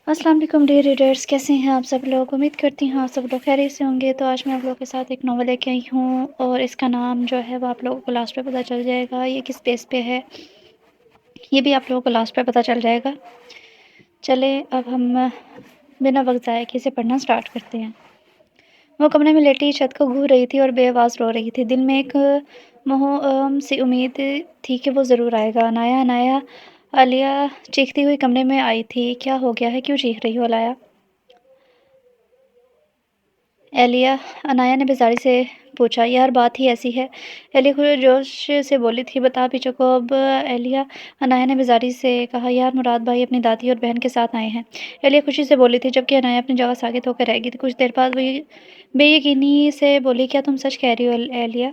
अस्सलाम वालेकुम dear readers, कैसे हैं आप सब लोग। उम्मीद करती हूँ आप सब लोग खैरियत से होंगे। तो आज मैं आप लोगों के साथ एक नॉवल लेके आई हूँ और इसका नाम जो है वो आप लोगों को लास्ट पे पता चल जाएगा। ये किस बेस पे है ये भी आप लोगों को लास्ट पे पता चल जाएगा। चले अब हम बिना वक्त ज़ाया किए इसे पढ़ना स्टार्ट करते हैं। वो कमरे में लेटी छत को घूर रही थी और बेआवाज़ रो रही थी। दिल में एक मोहम सी उम्मीद थी कि वो ज़रूर आएगा। अनाया अनाया आलिया चीखती हुई कमरे में आई थी। क्या हो गया है, क्यों चीख रही हो अलाया? एलिया अनाया ने बेजारी से पूछा। यार बात ही ऐसी है, एलिया खुद जोश से बोली थी। बता पीछे को अब एलिया। अनाया ने बेजारी से कहा। यार मुराद भाई अपनी दादी और बहन के साथ आए हैं, एलिया खुशी से बोली थी, जबकि अनाया अपनी जगह साकित होकर रह गई थी। कुछ देर बाद वही बेयकीनी से बोली। क्या तुम सच कह रही हो एलिया?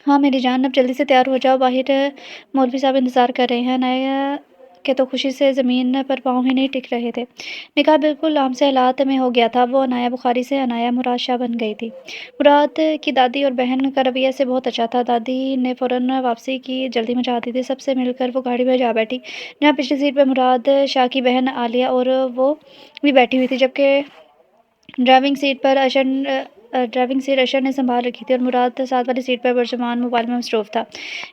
हाँ मेरी जान, अब जल्दी से तैयार हो जाओ, बाहर मौलवी साहब इंतज़ार कर रहे हैं। अनाया के तो खुशी से ज़मीन पर पाँव ही नहीं टिक रहे थे। निकाह बिल्कुल आम से हालात में हो गया था। वो अनाया बुखारी से अनाया मुराद शाह बन गई थी। मुराद की दादी और बहन का रवैया से बहुत अच्छा था। दादी ने फ़ौरन वापसी की जल्दी मचाती थी। सबसे मिलकर वो गाड़ी में जा बैठी, जहाँ पिछली सीट पर मुराद शाह की बहन आलिया और वो भी बैठी हुई थी, जबकि ड्राइविंग सीट अशर ने संभाल रखी थी और मुराद साथ वाली सीट पर बरजमान मोबाइल में मसरूफ़ था।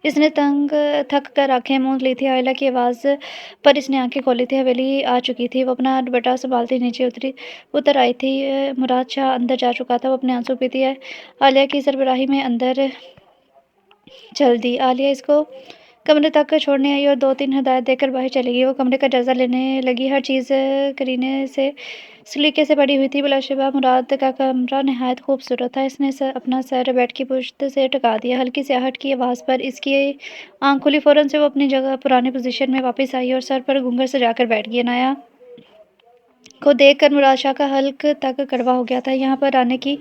इसने थक कर आंखें मूंद ली थी। आयला की आवाज़ पर इसने आंखें खोली थी। हवेली आ चुकी थी। वो अपना दुपट्टा संभालती नीचे उतर आई थी। मुराद शाह अंदर जा चुका था। वो अपने आंसू पीती है आलिया की सरबराही में अंदर चल दी। आलिया इसको कमरे तक छोड़ने आई और 2-3 हदायत देकर बाहर चली गई। वो कमरे का जायज़ा लेने लगी। हर चीज़ करीने से सलीके से पड़ी हुई थी। बिलाशुबा मुराद का कमरा नहायत खूबसूरत था। इसने अपना सर बेड की पुश्त से टिका दिया। हल्की सी आहट की आवाज़ पर इसकी आंख खुली। फ़ौरन से वो अपनी जगह पुरानी पोजीशन में वापस आई और सर पर घूंघट सजाकर बैठ गई। अनाया को देखकर मुराद शाह का हल्क तक कड़वा हो गया था। यहाँ पर आने की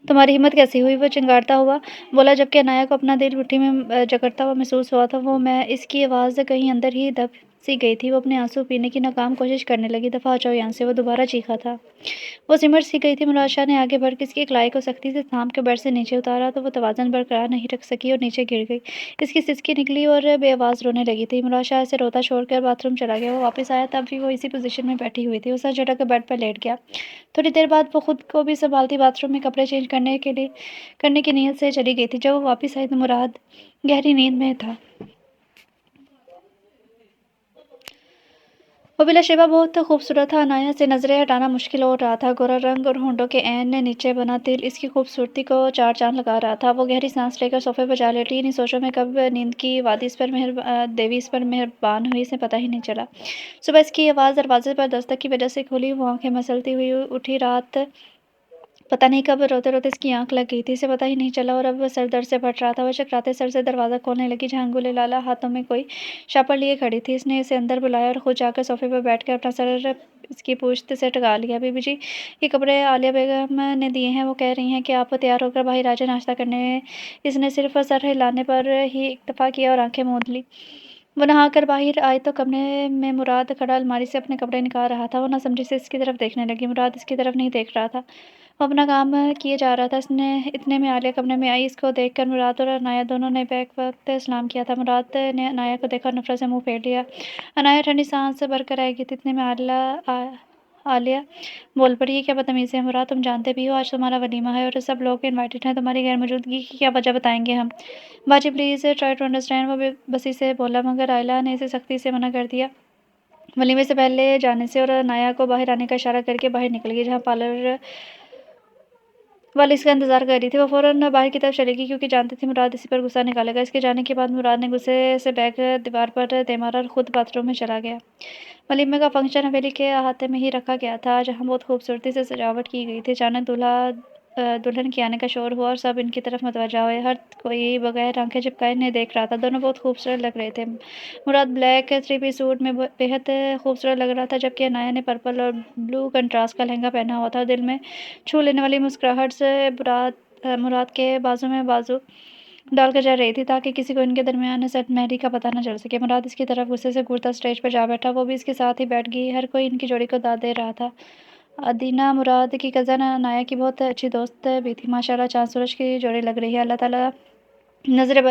तुम्हारी हिम्मत कैसी हुई? वो चिंगारता हुआ बोला, जबकि अनाया को अपना दिल मुट्ठी में जकड़ता हुआ महसूस हुआ था। वो मैं इसकी आवाज़ कहीं अंदर ही दब सी गई थी। वो अपने आंसू पीने की नाकाम कोशिश करने लगी। दफ़ा हो जाओ यहाँ से, वो दोबारा चीखा था। वो सिमट सी गई थी। मुराद शाह ने आगे बढ़कर इसकी कलाई को सख्ती से थाम के बेड से नीचे उतारा तो वो तवाज़ुन बरकरार नहीं रख सकी और नीचे गिर गई। इसकी सिसकी निकली और बेआवाज़ रोने लगी थी। मुराद शाह इसे रोता छोड़कर बाथरूम चला गया। वो वापस आया, तब भी वो इसी पोजीशन में बैठी हुई थी। वो सर झटक कर बेड पर लेट गया। थोड़ी देर बाद वो खुद को भी संभालती बाथरूम में कपड़े चेंज करने की नीयत से चली गई थी। जब वो वापस आई तो मुराद गहरी नींद में था। वो बिलाशुबा बहुत खूबसूरत था। अनाया से नज़रें हटाना मुश्किल हो रहा था। गोरा रंग और होंठों के ऐन नीचे बना तिल इसकी खूबसूरती को चार चांद लगा रहा था। वो गहरी सांस लेकर सोफे पर जा लेटी। इन्हीं सोचों में कब नींद की वादी देवी इस पर मेहरबान हुई, इसे पता ही नहीं चला। सुबह इसकी आवाज़ दरवाजे पर दस्तक की वजह से खुली। वो आंखें मसलती हुई उठी। रात पता नहीं कब रोते-रोते इसकी आँख लग गई थी, इसे पता ही नहीं चला और अब वह सर दर्द से फट रहा था। वह चकराते सर से दरवाज़ा खोलने लगी, जहाँ अंगुली लाला हाथों में कोई शापर लिए खड़ी थी। इसने इसे अंदर बुलाया और खुद जाकर सोफ़े पर बैठकर अपना सर इसकी पूँछ से टिका लिया। बीबी जी, ये कपड़े आलिया बेगम ने दिए हैं। वो कह रही हैं कि आप तैयार होकर बाहर आ जाएं नाश्ता करने। इसने सिर्फ़ सर हिलाने पर ही इत्तेफ़ा किया और आँखें मूंद लीं। वो नहाकर बाहर आई तो कमरे में मुराद खड़ा अलमारी से अपने कपड़े निकाल रहा था। वो नासमझी से इसकी तरफ देखने लगी। मुराद इसकी तरफ नहीं देख रहा था, वो अपना काम किए जा रहा था। इतने में आलिया कमरे में आई। इसको देखकर मुराद और अनाया दोनों ने बैक वक्त सलाम किया था। मुराद ने अनाया को देखा और नफरत से मुंह फेर लिया। अनाया ठंडी सांस भरकर आएगी थी। इतने में आलिया बोल पड़ी। ये क्या बदतमीज़ी है मुराद, तुम जानते भी हो आज तुम्हारा वलीमा है और सब लोग इनवाइटेड हैं। तुम्हारी गैर मौजूदगी की क्या वजह बताएंगे हम? बाजी प्लीज़ ट्राई टू अंडरस्टैंड, वो बसी से बोला, मगर आयला ने इसे सख्ती से मना कर दिया। वलीमे से पहले जाने से और अनाया को बाहर आने का इशारा करके बाहर निकल गई, जहाँ पार्लर वाली इसका इंतजार कर रही थी। वो फ़ौरन बाहर की तरफ चली गई, क्योंकि जानती थी मुराद इसी पर गुस्सा निकालेगा। इसके जाने के बाद मुराद ने गुस्से से बैग दीवार पर दे मारा और खुद बाथरूम में चला गया। वलीमे का फंक्शन हवेली के अहाते में ही रखा गया था, जहाँ बहुत खूबसूरती से सजावट की गई थी। अचानक दुल्हन के आने का शोर हुआ और सब इनकी तरफ मतवज्जा हुए। हर कोई बगैर आंखें झपकाए इन्हें देख रहा था। दोनों बहुत खूबसूरत लग रहे थे। मुराद ब्लैक थ्री पीस सूट में बेहद खूबसूरत लग रहा था, जबकि अनाया ने पर्पल और ब्लू कंट्रास्ट का लहंगा पहना हुआ था। दिल में छू लेने वाली मुस्कुराहट से मुराद के बाजू में बाजू डालकर जा रही थी, ताकि किसी को इनके दरमियान सटमहरी का पता न चल सके। मुराद इसकी तरफ गुस्से से घूरता स्टेज पर जा बैठा। वो भी इसके साथ ही बैठ गई। हर कोई इनकी जोड़ी को दाद दे रहा था। अदीना मुराद की कज़न अनाया की बहुत अच्छी दोस्त भी थी। माशाल्लाह चाँद सूरज की जोड़ी लग रही है। अल्लाह ताला नज़र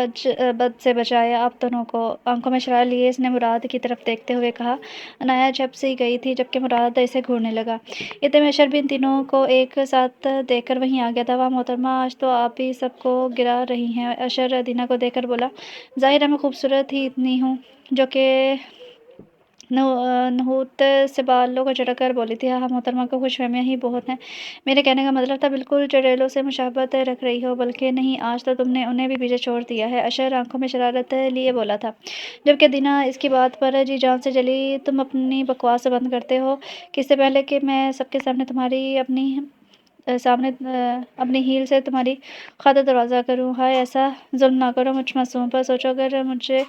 बद से बचाया आप दोनों को। आंखों में शरार लिए इसने मुराद की तरफ देखते हुए कहा। अनाया झप सी गई थी जबकि मुराद इसे घूरने लगा। इतने में अशर भी इन तीनों को एक साथ देखकर वहीं आ गया था। वाह मोहतरमा, आज तो आप ही सबको गिरा रही हैं। अशर अदीना को देखकर बोला। ज़ाहिर है मैं खूबसूरत ही इतनी हूँ जो कि नहूत से बालों को झटक कर बोली थी। हाँ मोहतरमा को खुशफहमियाँ ही बहुत हैं। मेरे कहने का मतलब था बिल्कुल चुड़ैलों से मुशाबहत रख रही हो। बल्कि नहीं, आज तो तुमने उन्हें भी पीछे छोड़ दिया है। अशर आंखों में शरारत लिए बोला था। जबकि दीना इसकी बात पर जी जान से जली। तुम अपनी बकवास बंद करते हो कि इससे पहले कि मैं सबके सामने तुम्हारी अपनी हील से तुम्हारी खातिर दरवाज़ा करूँ। हाय ऐसा जुल्म ना करो मुझ मासूम पर। सोचो अगर मुझे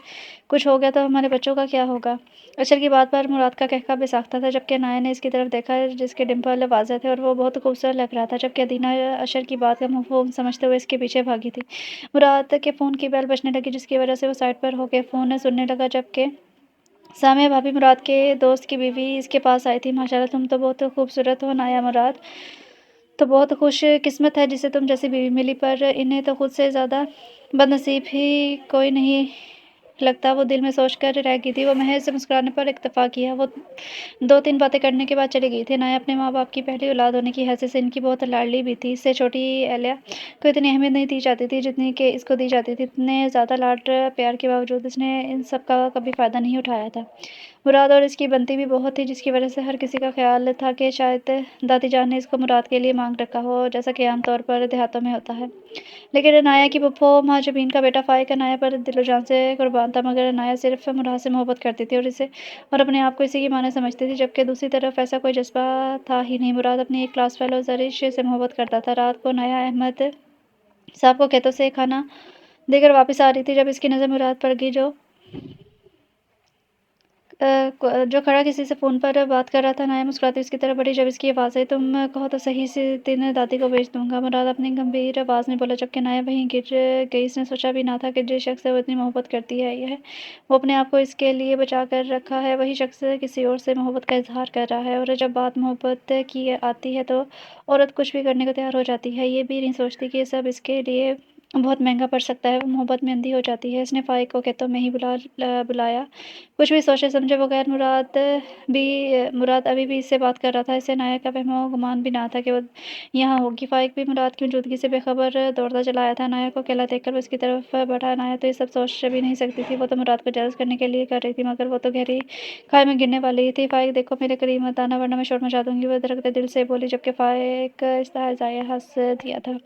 कुछ हो गया तो हमारे बच्चों का क्या होगा। अशर की बात पर मुराद का कहका बेसाख्ता था जबकि नाया ने इसकी तरफ देखा जिसके डिम्पल वाज़ेह थे और वो बहुत खूबसूरत लग रहा था। जबकि अदीना अशर की बात का मफ़हूम समझते हुए इसके पीछे भागी थी। मुराद के फ़ोन की बेल बजने लगी जिसकी वजह से वो साइड पर होकर फ़ोन सुनने लगा। जबकि सामिया भाभी मुराद के दोस्त की बीवी इसके पास आई थी। माशाल्लाह तुम तो बहुत खूबसूरत हो नाया। मुराद तो बहुत खुश किस्मत है जिसे तुम जैसी बीवी मिली, पर इन्हें तो खुद से ज़्यादा बदनसीब ही कोई नहीं लगता। वो दिल में सोच कर रह गई थी। वो महज मुस्कुराने पर इक्तफा किया। वो दो तीन बातें करने के बाद चली गई थी। नाया अपने माँ बाप की पहली औलाद होने की हैसियत से इनकी बहुत लाडली भी थी। इससे छोटी एलिया को इतनी अहमियत नहीं दी जाती थी जितनी कि इसको दी जाती थी। इतने ज़्यादा लाड प्यार के बावजूद इसने इन सब का कभी फ़ायदा नहीं उठाया था। मुराद और इसकी बनती भी बहुत थी जिसकी वजह से हर किसी का ख्याल था कि शायद दादी जान ने इसको मुराद के लिए मांग रखा हो, जैसा कि आमतौर पर देहातों में होता है। लेकिन अनाया की पप्पो महाजबीन का बेटा फ़ाइक अनाया पर दिलो जान से कुर्बान था। मगर अनाया सिर्फ मुराद से मोहब्बत करती थी और अपने आप को इसी की माने समझती थी। जबकि दूसरी तरफ ऐसा कोई जज्बा था ही नहीं। मुराद अपनी एक क्लास फेलो जरिश से मोहब्बत करता था। रात को अनाया अहमद साहब को खेतों से खाना देकर वापस आ रही थी जब इसकी नज़र मुराद पड़ गई जो खड़ा किसी से फ़ोन पर बात कर रहा था। नाया मुस्कुराती उसकी तरफ बढ़ी। जब इसकी आवाज़ आई, तुम कहो तो सही से दिन दादी को भेज दूंगा। मुराद अपनी गंभीर आवाज़ में बोला जबकि नाया वहीं गिर गई। इसने सोचा भी ना था कि जिस शख्स से वो इतनी मोहब्बत करती है यह वो अपने आप को इसके लिए बचा कर रखा है वही शख्स किसी और से मोहब्बत का इजहार कर रहा है। और जब बात मोहब्बत की आती है तो औरत कुछ भी करने को तैयार हो जाती है। ये भी नहीं सोचती कि ये सब इसके लिए बहुत महंगा पड़ सकता है। वो मोहब्बत में अंधी हो जाती है। इसने फ़ाइक को खेतों में ही बुलाया कुछ भी सोचे समझे बगैर। मुराद अभी भी इससे बात कर रहा था। इसे नायक का वहमो गुमान भी ना था कि वो यहाँ होगी। फ़ाइक भी मुराद की मौजूदगी से बेखबर दौड़ता चला आया था। नायक को अकेला देखकर वो इसकी तरफ बढ़ा। नायक तो ये सब सोच भी नहीं सकती थी। वो तो मुराद को जेलस करने के लिए कर रही थी, मगर वो तो गहरी खाई में गिरने वाली थी। फ़ाइक देखो मेरे करीब मत आना वरना मैं शोर मचा दूंगी, वो धड़कते दिल से बोली। जबकि फ़ाइक इस्तेहज़ाए हंस दिया था।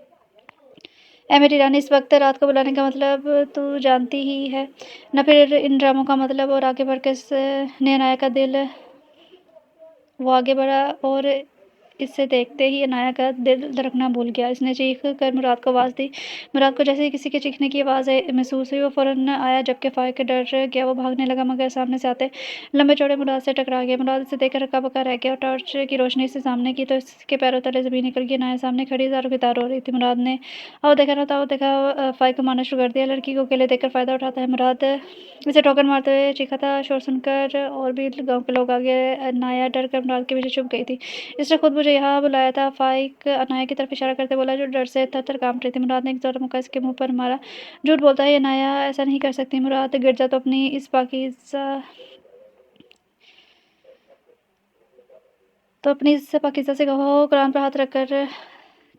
ऐ मेरी रानी, इस वक्त रात को बुलाने का मतलब तू जानती ही है न। फिर इन ड्रामों का मतलब। और आगे बढ़ के ने अनाया का दिल वो आगे बढ़ा और इसे देखते ही अनाया का दिल धड़कना भूल गया। इसने चीख कर मुराद को आवाज़ दी। मुराद को जैसे ही किसी के चीखने की आवाज़ महसूस हुई वो फ़ौरन आया। जबकि फ़ाइक डर गया। वो भागने लगा मगर सामने से आते लंबे चौड़े मुराद से टकरा गया। मुराद इसे देखकर हक्का बक्का रह गया और टॉर्च की रोशनी से सामने की तो इसके पैरों तले ज़मीन निकल गई। अनाया सामने खड़ी ज़ारों की तार हो रही थी। मुराद ने आओ देखा ना तो देखा फ़ाइक को मारना शुरू कर दिया। लड़की को अकेले देखकर फ़ायदा उठाता है। मुराद इसे ठोकर मारते हुए चीखा था। शोर सुनकर और भी गाँव के लोग आ गए। अनाया डर कर मुराद के पीछे छुप गई थी। इसने खुद मुझे यहाँ बुलाया था। फ़ाइक अनाया की तरफ इशारा करते बोला जो डर से थर-थर काँप रही थी। मुराद ने एक ज़ोर मुक्का इसके मुँह पर मारा। झूठ बोलता है ये अनाया, ऐसा नहीं कर सकती। मुराद गिर जा तो अपनी इस पाकीज़ा से कहो। कुरान पर हाथ रखकर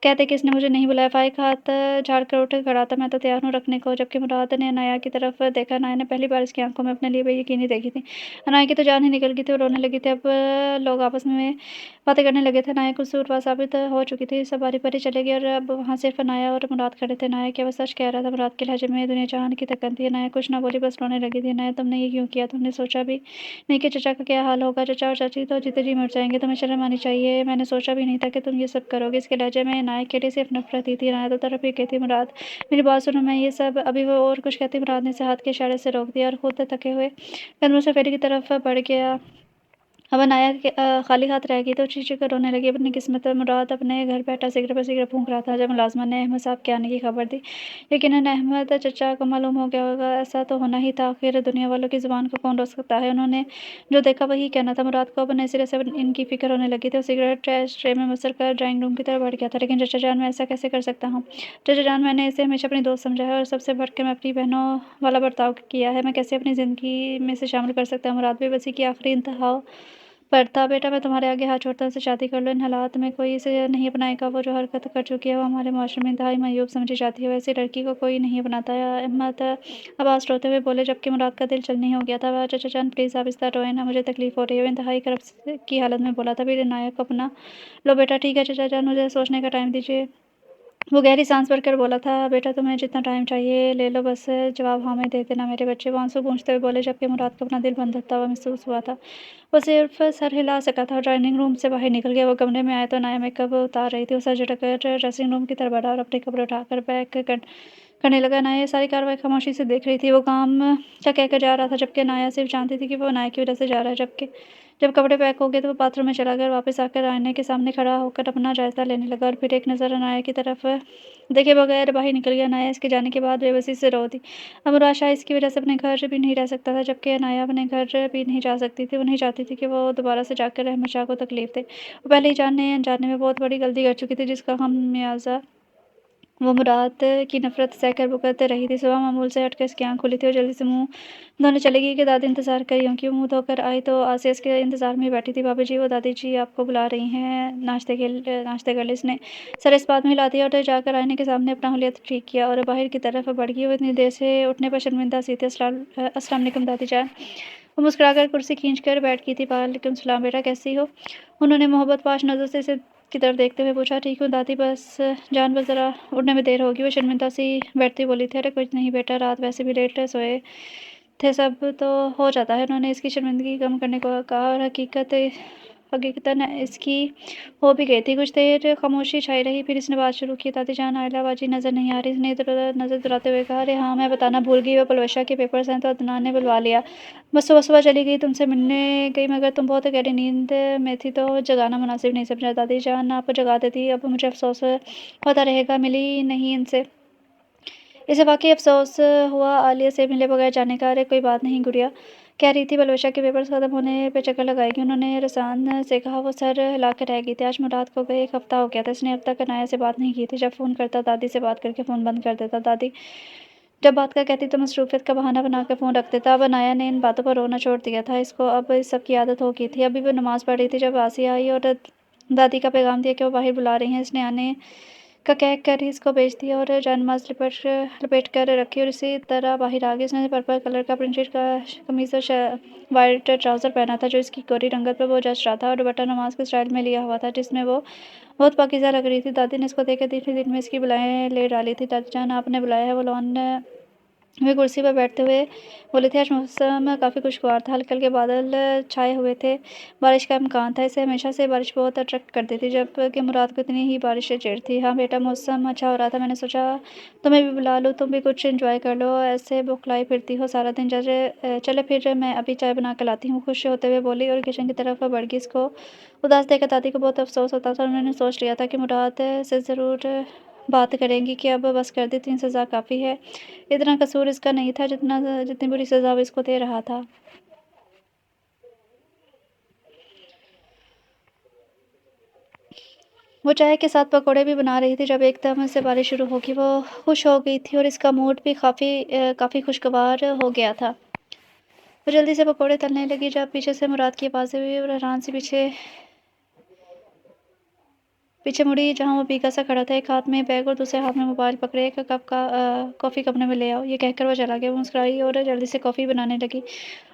कहते कि इसने मुझे नहीं बुलाया। फ़ाइक हाथ झाड़ कर उठ खड़ा था। मैं तो तैयार हूँ रखने को। जबकि मुराद ने अनाया की तरफ देखा। अनाया ने पहली बार इसकी आंखों में अपने लिए बेयकीनी देखी थी। अनाया की तो जान ही निकल गई थी और रोने लगी थी। अब लोग आपस में बातें करने लगे थे। अनाया कसूरवार साबित हो चुकी थी। सब बारी बारी चले गए और अब वहाँ सिर्फ अनाया और मुराद खड़े थे। अनाया क्या वो सच कह रहा था। मुराद के लहजे में दुनिया जहान की धड़कन थी। अनाया कुछ ना बोली, बस रोने लगी थी। अनाया तुमने ये क्यों किया? तुमने सोचा भी नहीं कि चचा का क्या हाल होगा? चचा और चाची तो जीते जी मर जाएंगे। तुम्हें शर्म आनी चाहिए। मैंने सोचा भी नहीं था कि तुम ये सब करोगे। इसके लहजे में अनाया के लिए सिर्फ नफरत ही थी। अनाया तो तरफ ही कहती मुराद मेरी बात सुनो, मैं ये सब अभी वो और कुछ कहती। मुराद ने इसे हाथ के इशारे से रोक दिया और खुद थके हुए कदमों से फेरी की तरफ बढ़ गया। اب انایا خالی ہاتھ رہ گئی تو چیخ کر رونے لگی اپنی قسمت پر۔ مراد اپنے گھر بیٹھا سگریٹ پر سگریٹ پھونک رہا تھا جب ملازمہ نے احمد صاحب کے آنے کی خبر دی۔ یقیناً احمد چچا کو معلوم ہو گیا ہوگا، ایسا تو ہونا ہی تھا، آخر دنیا والوں کی زبان کو کون روک سکتا ہے۔ انہوں نے جو دیکھا وہی کہنا تھا۔ مراد کو اب نئے سرے سے ان کی فکر ہونے لگی تھی۔ وہ سگریٹ ایش ٹرے میں مسل کر ڈرائنگ روم کی طرف بڑھ گیا تھا۔ لیکن چچا جان، میں ایسا کیسے کر سکتا ہوں؟ چچا جان، میں نے اسے ہمیشہ اپنی دوست سمجھا ہے اور سب سے بڑھ کے میں اپنی بہنوں والا برتاؤ کیا ہے، میں کیسے اپنی زندگی میں اسے شامل کر سکتا ہوں؟ مراد بے بسی کی آخری انتہا پر تھا۔ بیٹا، میں تمہارے آگے ہاتھ چھوڑتا ہوں، اسے شادی کر لو۔ ان حالات میں کوئی اسے نہیں اپنائے گا۔ وہ جو حرکت کر چکی ہے وہ ہمارے معاشرے میں انتہائی معیوب سمجھی جاتی ہے، ویسی لڑکی کو کوئی نہیں اپناتا۔ احمد عباس روتے ہوئے بولے، جبکہ مراد کا دل چھلنی ہو گیا تھا۔ چچا جان پلیز آہستہ روئیں نا، مجھے تکلیف ہو رہی ہے، وہ انتہائی کرب کی حالت میں بولا۔ تبھی عنایت کو اپنا لو بیٹا، ٹھیک ہے چچا جان، مجھے سوچنے کا ٹائم دیجیے۔ وہ گہری سانس بھر کر بولا تھا، بیٹا تمہیں جتنا ٹائم چاہیے لے لو، بس جواب ہاں میں دے دینا میرے بچے۔ وہ آنسو پونچھتے ہوئے بولے، جبکہ مراد کو اپنا دل بند دھڑکتا ہوا محسوس ہوا تھا۔ وہ صرف سر ہلا سکا تھا اور ڈرائنگ روم سے باہر نکل گیا۔ وہ کمرے میں آیا تو انایا میک اپ اتار رہی تھی۔ وہ سر جھٹک کر ڈریسنگ روم کی طرف بڑھا اور اپنے کپڑے اٹھا کر پیک کرنے لگا۔ انایا یہ ساری کارروائی خاموشی سے دیکھ رہی تھی۔ وہ کام کیا کہہ کر جا رہا تھا، جبکہ انایا صرف جانتی تھی کہ وہ انایا کی وجہ سے جا رہا ہے۔ جب کپڑے پیک ہو گئے تو وہ باتھ روم میں چلا گیا اور واپس آ کر آئینے کے سامنے کھڑا ہو کر اپنا جائزہ لینے لگا اور پھر ایک نظر انایا کی طرف دیکھے بغیر باہر نکل گیا۔ انایا اس کے جانے کے بعد بے بسی سے رو دی۔ اب مراد شاید اس کی وجہ سے اپنے گھر بھی نہیں رہ سکتا تھا، جبکہ انایا اپنے گھر بھی نہیں جا سکتی تھی۔ وہ نہیں چاہتی تھی کہ وہ دوبارہ سے جا کر احمد شاہ کو تکلیف دے۔ وہ پہلے ہی جاننے انجانے میں بہت بڑی غلطی کر چکی تھی، جس کا خمیازہ وہ مراد کی نفرت سہ کر بھگت رہی تھی۔ صبح معمول سے ہٹ کر اس کی آنکھ کھلی تھی اور جلدی سے منہ دھونے چلے گئی کہ دادی انتظار کر رہی ہوں گی۔ وہ منہ دھو کر آئی تو آسیہ اس کے انتظار میں ہی بیٹھی تھی۔ بھابی جی، وہ دادی جی آپ کو بلا رہی ہیں، ناشتے کر لیں۔ اس نے سر اس بات میں ہلا دیا اور جا کر آئینے کے سامنے اپنا حلیہ ٹھیک کیا اور باہر کی طرف بڑھ گئی۔ وہ اتنی دیر سے اٹھنے پر شرمندہ سی تھی۔ السلام علیکم دادی جان۔ وہ مسکرا کر کرسی کھینچ کر بیٹھ گئی تھی۔ وعلیکم السلام بیٹا، کیسی ہو؟ انہوں نے محبت پاش نظر سے اسے کی طرف دیکھتے ہوئے پوچھا۔ ٹھیک ہوں دادی جان، بس ذرا اٹھنے میں دیر ہوگی۔ وہ شرمندہ سی بیٹھتی بولی تھی، ارے کچھ نہیں بیٹا، رات ویسے بھی لیٹ سوئے تھے، سب تو ہو جاتا ہے۔ انہوں نے اس کی شرمندگی کم کرنے کو کہا اور حقیقتاً اس کی ہو بھی گئی تھی۔ کچھ دیر خاموشی چھائی رہی، پھر اس نے بات شروع کی، دادی جان آئلہ باجی نظر نہیں آ رہی؟ اس نے ادھر ادھر نظر دوڑاتے ہوئے کہا، ارے ہاں، میں بتانا بھول گئی، وہ پلوشا کے پیپرز ہیں تو عدنان نے بلوا لیا۔ بس صبح چلی گئی، تم سے ملنے گئی، مگر تم بہت گہری نیند میں تھی تو جگانا مناسب نہیں سمجھا۔ دادی جان آپ جگا دیتی، اب مجھے افسوس ہوتا رہے گا، ملی نہیں ان سے۔ اسے واقعی افسوس ہوا عالیہ سے ملے بغیر جانے کا۔ ارے کوئی بات نہیں، گڑیا کہہ رہی تھی بلوشا کے پیپرز ختم ہونے پہ چکر لگائے گی۔ انہوں نے رسان سے کہا۔ وہ سر ہلا کر رہ گئی تھی۔ آج مراد کو گئے 1 ہفتہ ہو گیا تھا۔ اس نے اب تک انایا سے بات نہیں کی تھی۔ جب فون کرتا دادی سے بات کر کے فون بند کر دیتا، دادی جب بات کا کہتی تو مصروفیت کا بہانہ بنا کر فون رکھ دیتا۔ اب انایا نے ان باتوں پر رونا چھوڑ دیا تھا، اس کو اب اس سب کی عادت ہو گئی تھی۔ ابھی وہ نماز پڑھ رہی تھی جب آسیہ آئی اور دادی کا پیغام دیا کہ وہ باہر بلا رہی ہیں۔ اس نے آنے کا کہہ کر اس کو بھیج دیا اور جائے-نماز لپیٹ کر رکھی اور اسی طرح باہر آ گئی۔ اس نے پرپل کلر کا پرنٹڈ قمیص اور وائٹ ٹراؤزر پہنا تھا جو اس کی گوری رنگت پر بہت جچ رہا تھا اور دوپٹہ نماز کے سٹائل میں لیا ہوا تھا، جس میں وہ بہت پاکیزہ لگ رہی تھی۔ دادی نے اس کو دیکھ کر تیسرے دن میں اس کی بلائیں لے ڈالی تھی۔ دادی جان آپ نے بلایا ہے؟ وہ لان میں کرسی پر بیٹھتے ہوئے بولے تھے۔ آج موسم کافی خوشگوار تھا، ہلکے ہلکے بادل چھائے ہوئے تھے، بارش کا امکان تھا۔ اسے ہمیشہ سے بارش بہت اٹریکٹ کرتی تھی، جبکہ مراد کو اتنی ہی بارش سے چڑ تھی۔ ہاں بیٹا، موسم اچھا ہو رہا تھا، میں نے سوچا تمہیں بھی بلا لوں، تم بھی کچھ انجوائے کر لو، ایسے بوکھلائی پھرتی ہو سارا دن۔ چلے پھر میں ابھی چائے بنا کے لاتی ہوں، خوش ہوتے ہوئے بولی اور کچن کی طرف بڑھ گئی۔ اس کو اداس دیکھ کر دادی کو بہت افسوس ہوتا تھا۔ انہوں نے سوچ لیا تھا کہ مراد سے ضرور بات کریں گی کہ اب بس کر دی، 3 سزا کافی ہے، اتنا قصور اس کا نہیں تھا جتنی بری سزا وہ اس کو دے رہا تھا۔ وہ چائے کے ساتھ پکوڑے بھی بنا رہی تھی جب ایک دم سے بارش شروع ہوگی۔ وہ خوش ہو گئی تھی اور اس کا موڈ بھی کافی خوشگوار ہو گیا تھا۔ وہ جلدی سے پکوڑے تلنے لگی جب پیچھے سے مراد کی آوازیں ہوئی اور حیران سی پیچھے مڑی جہاں وہ بھیگا سا کھڑا تھا، ایک ہاتھ میں بیگ اور دوسرے ہاتھ میں موبائل پکڑے۔ ایک کپ کافی کمرے میں لے آؤ، یہ کہہ کر وہ چلا گیا۔ وہ مسکرائی اور جلدی سے کافی بنانے لگی۔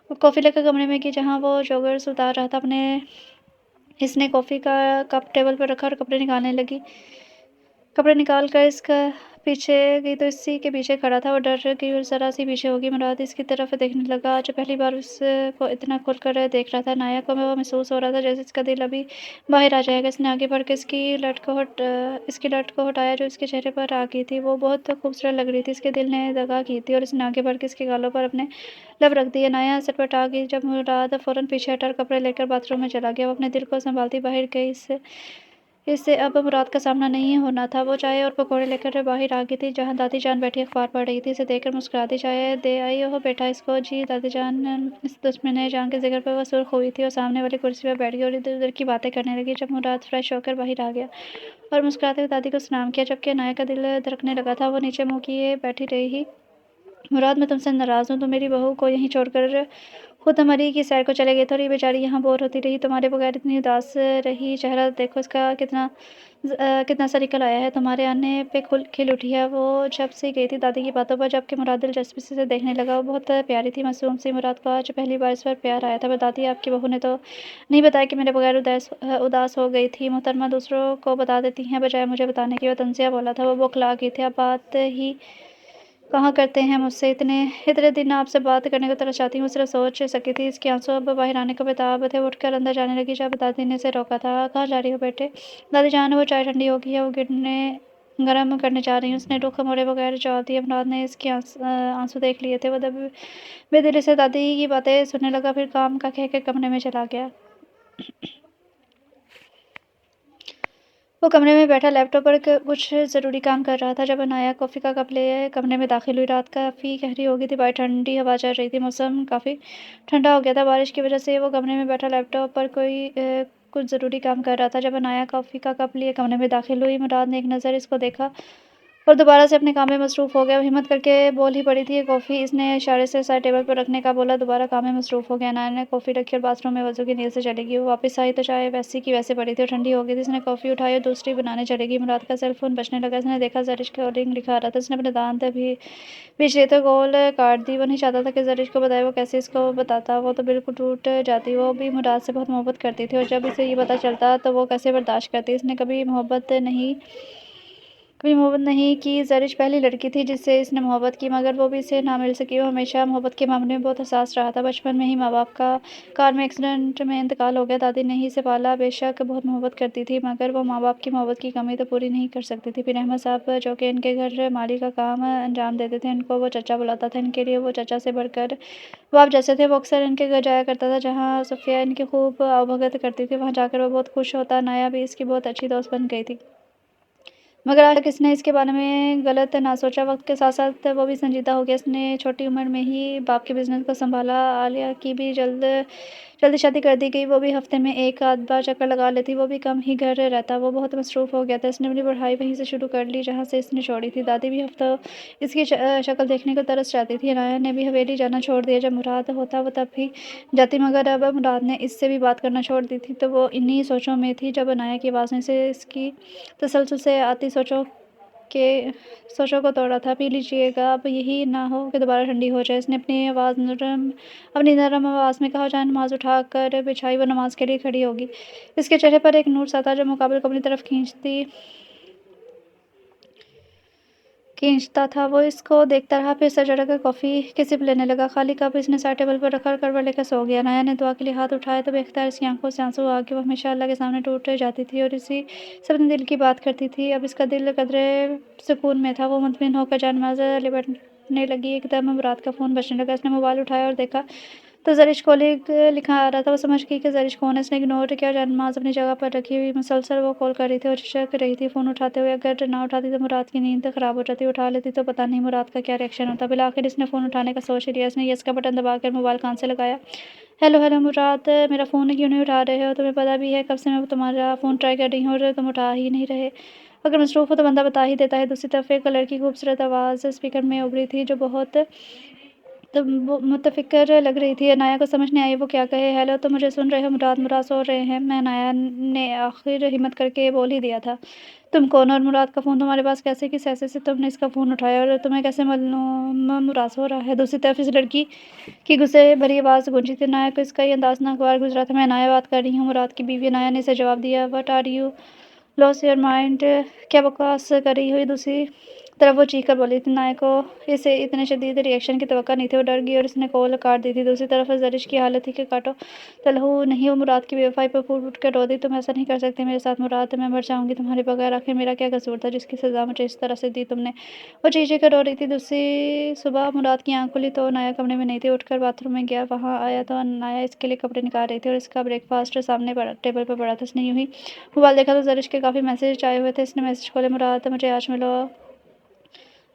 وہ کافی لے کر کمرے میں گئی جہاں وہ جوگرز اتار رہا تھا۔ اس نے کافی کا کپ ٹیبل پر رکھا اور کپڑے نکالنے لگی۔ کپڑے نکال کر اس पीछे गई तो इसी के पीछे खड़ा था। वो डर गई और ज़रा सी पीछे होगी। मुराद इसकी तरफ देखने लगा, जो पहली बार उसको इतना खुलकर देख रहा था। नाया को वो महसूस हो रहा था जैसे इसका दिल अभी बाहर आ जाएगा। इसने आगे बढ़कर इसकी लट को हटाया जो इसके चेहरे पर आ गई थी। वो बहुत खूबसूरत लग रही थी। इसके दिल ने दगा की थी और इसने आगे बढ़कर इसके गालों पर अपने लब रख दिए। नाया सटपटा गई जब मुराद फ़ौरन पीछे हटा और कपड़े लेकर बाथरूम में चला गया। वो अपने दिल को संभालती बाहर गई। इससे अब मुराद का सामना नहीं होना था। वो चाय और पकौड़े लेकर बाहर आ गई थी, जहाँ दादी जान बैठी अखबार पढ़ रही थी। इसे देखकर मुस्कुराती, चाय दे आई हो बेटा इसको। जी दादी जान। इस दुश्मन जान के जिक्र पर वह सुर्ख हुई थी और सामने वाली कुर्सी पर बैठ गई और इधर उधर की बातें करने लगी। जब मुराद फ्रेश होकर बाहर आ गया और मुस्कुराते हुए दादी को सलाम किया, जबकि नाया का दिल धड़कने लगा था, वो नीचे मुँह किए बैठी रही। मुराद, मैं तुमसे नाराज़ हूँ। तुम मेरी बहू को यहीं छोड़कर खुद हमारी की सैर को चले गए थे और ये बेचारी यहाँ बोर होती रही, तुम्हारे बगैर इतनी उदास रही। चेहरा देखो इसका कितना सा निकल आया है। तुम्हारे आने पे खिल उठी है। वो जब से गई थी दादी की बातों पर, जबकि मुराद दिलचस्पी से देखने लगा। वो बहुत प्यारी थी, मासूम सी। मुराद को आज पहली बार इस पर प्यार आया था। पर दादी, आपकी बहू ने तो नहीं बताया कि मेरे बगैर उदास हो गई थी। मोहतरमा दूसरों को बता देती हैं बजाय मुझे बताने की। वो तंजिया बोला था। वो बौखला गई थी। अब बात ही कहाँ करते हैं मुझसे। इतने इतने दिन आपसे बात करने को तरस चाहती हूँ, सिर्फ सोच सकी थी। इसके आंसू अब बाहर आने को बेताब थे। उठकर अंदर जाने लगी जब दादी ने इसे रोका था। कहाँ जा रही हो बेटे? दादी जान, वो चाय ठंडी हो गई है, वो गरम करने जा रही हूँ। उसने रुख मोड़े बगैर जवाब दिया। मुराद ने इसके आंसू देख लिए थे। वो दब बेदिली से दादी की बातें सुनने लगा, फिर काम का कह के कमरे में चला गया। वो कमरे में बैठा लैपटॉप पर कुछ ज़रूरी काम कर रहा था जब अनाया कॉफ़ी का कप ले कमरे में दाखिल हुई। रात काफ़ी गहरी हो गई थी। बाहर ठंडी हवा चल रही थी। मौसम काफ़ी ठंडा हो गया था बारिश की वजह से। वो कमरे में बैठा लैपटॉप पर कुछ ज़रूरी काम कर रहा था जब अनाया कॉफ़ी का कप लिए कमरे में दाखिल हुई। मुराद ने एक नज़र इसको देखा और दोबारा से अपने काम में मसरूफ़ हो गया। वो हिम्मत करके बोल ही पड़ी थी, कॉफ़ी। इसने इशारे से साइड टेबल पर रखने का बोला। दोबारा काम में मसरूफ़ हो गया। अनाया ने कॉफ़ी रखी और बाथरूम में वज़ू की नीयत से चली गई। वो वापस आई तो चाय वैसी की वैसे पड़ी थी और ठंडी हो गई थी। इसने कॉफ़ी उठाई और दूसरी बनाने चली गई। मुराद का सेल फ़ोन बजने लगा। इसने देखा ज़रिश कॉलिंग लिखा रहा था। इसने अपने दांत भी बीच लेते कॉल काट दी। वो नहीं चाहता था कि ज़रिश को बताए। वो कैसे इसको बताता? वो तो बिल्कुल टूट जाती। वो भी मुराद से बहुत मोहब्बत करती थी और जब इसे ये पता चलता तो वो कैसे बर्दाश्त करती। इसने कभी मोहब्बत नहीं की। ज़रिश पहली लड़की थी जिससे इसने मोहब्बत की, मगर वो भी इसे ना मिल सकी। वो हमेशा मोहब्बत के मामले में बहुत हसास रहा था। बचपन में ही माँ बाप का कार में एक्सीडेंट में इंतकाल हो गया। दादी ने ही इसे पाला। बेशक बहुत मोहब्बत करती थी, मगर वो माँ बाप की मोहब्बत की कमी तो पूरी नहीं कर सकती थी। फिर अहमद साहब, जो कि इनके घर माली का काम अंजाम देते थे, इनको वो चचा बुलाता था। इनके लिए वो चचा से बढ़कर बाप जैसे थे। वो अक्सर इनके घर जाया करता था, जहाँ सफ़िया इनकी खूब आवभगत करती थी। वहाँ जाकर वो बहुत खुश होता। नाया भी इसकी बहुत अच्छी दोस्त बन गई थी, मगर आज तक इसने इसके बारे में गलत ना सोचा। वक्त के साथ साथ वो भी संजीदा हो गया। इसने छोटी उम्र में ही बाप के बिजनेस को संभाला। आलिया की भी जल्दी शादी कर दी गई। वो भी हफ्ते में एक आध बार चक्कर लगा लेती। वो भी कम ही घर रहता। वो बहुत मसरूफ़ हो गया था। इसने अपनी पढ़ाई वहीं से शुरू कर ली जहाँ से इसने छोड़ी थी। दादी भी हफ्तों इसकी शक्ल देखने को तरस जाती थी। अनाया ने भी हवेली जाना छोड़ दिया। जब मुराद होता वो तब भी जाती, मगर अब मुराद ने इससे भी बात करना छोड़ दी थी। तो वो इन्हीं सोचों में थी जब अनाया की आवाज़ से इसकी तसलसल से आती के सोचों को तोड़ा था। पी लीजिएगा, अब यही ना हो कि दोबारा ठंडी हो जाए। इसने अपनी नरम आवाज़ में कहा। जहाँ नमाज उठा कर बिछाई, वो नमाज के लिए खड़ी होगी। इसके चेहरे पर एक नूर सा था जो मुकाबिल को अपनी तरफ खींचता था। वो इसको देखता रहा, फिर सर चढ़कर कॉफ़ी की सिप लेने लगा। खाली कप इसने साइड टेबल पर रखकर करवट लेकर सो गया। नाया ने दुआ के लिए हाथ उठाए तो बेख्तियार इसकी आंखों से आंसू आ गए। वो हमेशा अल्लाह के सामने टूट जाती थी और इसी से अपने दिल की बात करती थी। अब इसका दिल कदरे सुकून में था। वो मुतमिन होकर जानमाज़ लिपटने लगी। एकदम मुराद का फ़ोन बजने लगा। इसने मोबाइल उठाया और देखा तो ज़रिश कॉलिंग लिखा आ रहा था। वो समझ गई कि ज़रिश कौन है। इसने इग्नोर किया। जानमाज़ अपनी जगह पर रखी हुई मुसलसल वो कॉल कर रही थी और झिझक रही थी फ़ोन उठाते हुए। अगर ना उठाती तो मुराद की नींद ख़राब हो जाती। उठा लेती तो पता नहीं मुराद का क्या रिएक्शन होता। बिलाखिर इसने फ़ोन उठाने का सोच लिया। इसने यस का बटन दबाकर मोबाइल कान से लगाया। हेलो हेलो मुराद, मेरा फ़ोन क्यों नहीं उठा रहे हो? तुम्हें पता भी है कब से मैं तुम्हारा फ़ोन ट्राई कर रही हूँ और तुम उठा ही नहीं रहे। अगर मसरूफ़ हो तो बंदा बता ही देता है। दूसरी तरफ एक लड़की की खूबसूरत आवाज़ स्पीकर में उभरी थी जो बहुत तो वो मुतफ़िक्र लग रही थी। अनाया को समझ नहीं आई वो क्या कहे। हेलो, तुम मुझे सुन रहे हो? मुराद सो रहे हैं। मैं अनाया ने आखिर हिम्मत करके बोल ही दिया था। तुम कौन और मुराद का फ़ोन तुम्हारे पास कैसे? किस हैसियत से तुमने इसका फ़ोन उठाया और तुम्हें कैसे मालूम मुराद सो रहा है? दूसरी तरफ इस लड़की की गुस्से भरी आवाज़ गूंजी थी। अनाया को इसका ये अंदाज़ नागवार गुजरा था। मैं अनाया बात कर रही हूँ, मुराद की बीवी। अनाया ने इसे जवाब दिया। What are you loss your mind? क्या बकवास कर रही हो? दूसरी तरफ वो चीख कर बोली थी। नाया को इसे इतने शदीद रिएक्शन की तवक्को नहीं थी। वो डर गई और उसने कॉल काट दी थी। दूसरी तरफ ज़रिश की हालत थी कि काटो तो लहू नहीं। वो मुराद की बेवफाई पर फूट उठ कर रो दी। तुम ऐसा नहीं कर सकते मेरे साथ मुराद, मैं मर जाऊंगी तुम्हारे बगैर। आखिर मेरा क्या कसूर था जिसकी सज़ा मुझे इस तरह से दी तुमने। वो चीख कर रो रही थी। दूसरी सुबह मुराद की आँख खुली तो नाया कमरे में नहीं थी। उठकर बाथरूम में गया, वहाँ आया तो नाया इसके लिए कपड़े निकाल रही थी और इसका ब्रेकफास्ट सामने टेबल पर पड़ा था। उसने यूं ही मोबाइल देखा तो ज़रिश के काफ़ी मैसेज आए हुए थे। इसने मैसेज खोले, मुराद मुझे आज मिलो,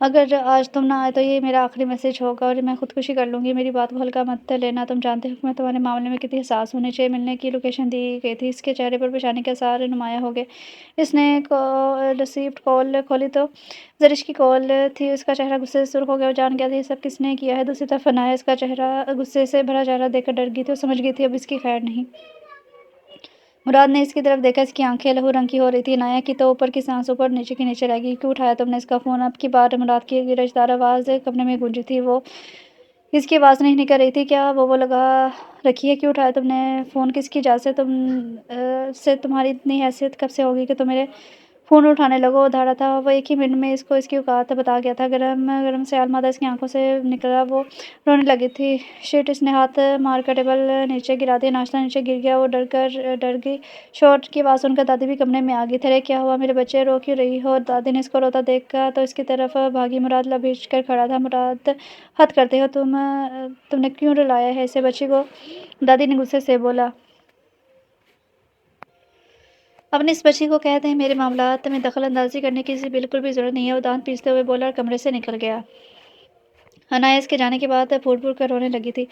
अगर आज तुम ना आए तो ये मेरा आखिरी मैसेज होगा और मैं खुदकुशी कर लूँगी। मेरी बात को हल्का मत लेना, तुम जानते हो कि मैं तुम्हारे मामले में कितनी हसास होनी चाहिए। मिलने की लोकेशन दी गई थी। इसके चेहरे पर परेशानी के आसार नुमायाँ हो गए। इसने रिसीव्ड कॉल खोली तो ज़रिश की कॉल थी। उसका चेहरा गुस्से से सुर्ख हो गया। वो जान गया था ये सब किसने किया है। दूसरी तरफ अनाया इसका चेहरा गुस्से से भरा चेहरा देखकर डर गई थी। वो समझ गई थी अब इसकी खैर नहीं। मुराद ने इसकी तरफ देखा। इसकी आंखें लहू रंग की हो रही थी। नाया की तो ऊपर की सांस ऊपर नीचे की नीचे रह गई। क्यों उठाया तुमने इसका फ़ोन? अब की बार मुराद की गिरजदार आवाज़ कमरे में गूंजी थी। वो इसकी आवाज़ नहीं निकल रही थी। क्या वो लगा रखी है? क्यों उठाया तुमने फ़ोन? किसकी इजाज़त से से तुम्हारी इतनी हैसियत कब से होगी कि तुम मेरे फ़ोन उठाने लगो? वो धाड़ा था। वो एक ही मिनट में इसको इसकी औकात बता गया था। गरम गरम से आलमादा इसकी आंखों से निकला। वो रोने लगी थी। शिट! इसने हाथ मार कर टेबल नीचे गिरा दिया। नाश्ता नीचे गिर गया। वो डर गई। शोर की आवाज़ सुनकर दादी भी कमरे में आ गई। अरे क्या हुआ मेरे बच्चे, रो क्यों रही हो? दादी ने इसको रोता देखा तो इसकी तरफ भागी। मुराद लपेट कर खड़ा था। मुराद, हद करते हो तुमने क्यों रुलाया है इसे बच्ची को? दादी ने गुस्से से बोला। अपनी इस बच्ची को कह दें मेरे मामलात में दखल अंदाजी करने की बिल्कुल भी ज़रूरत नहीं है। वो दांत पीसते हुए बोला और कमरे से निकल गया। अनायास के जाने के बाद फूट फूट कर रोने लगी थी।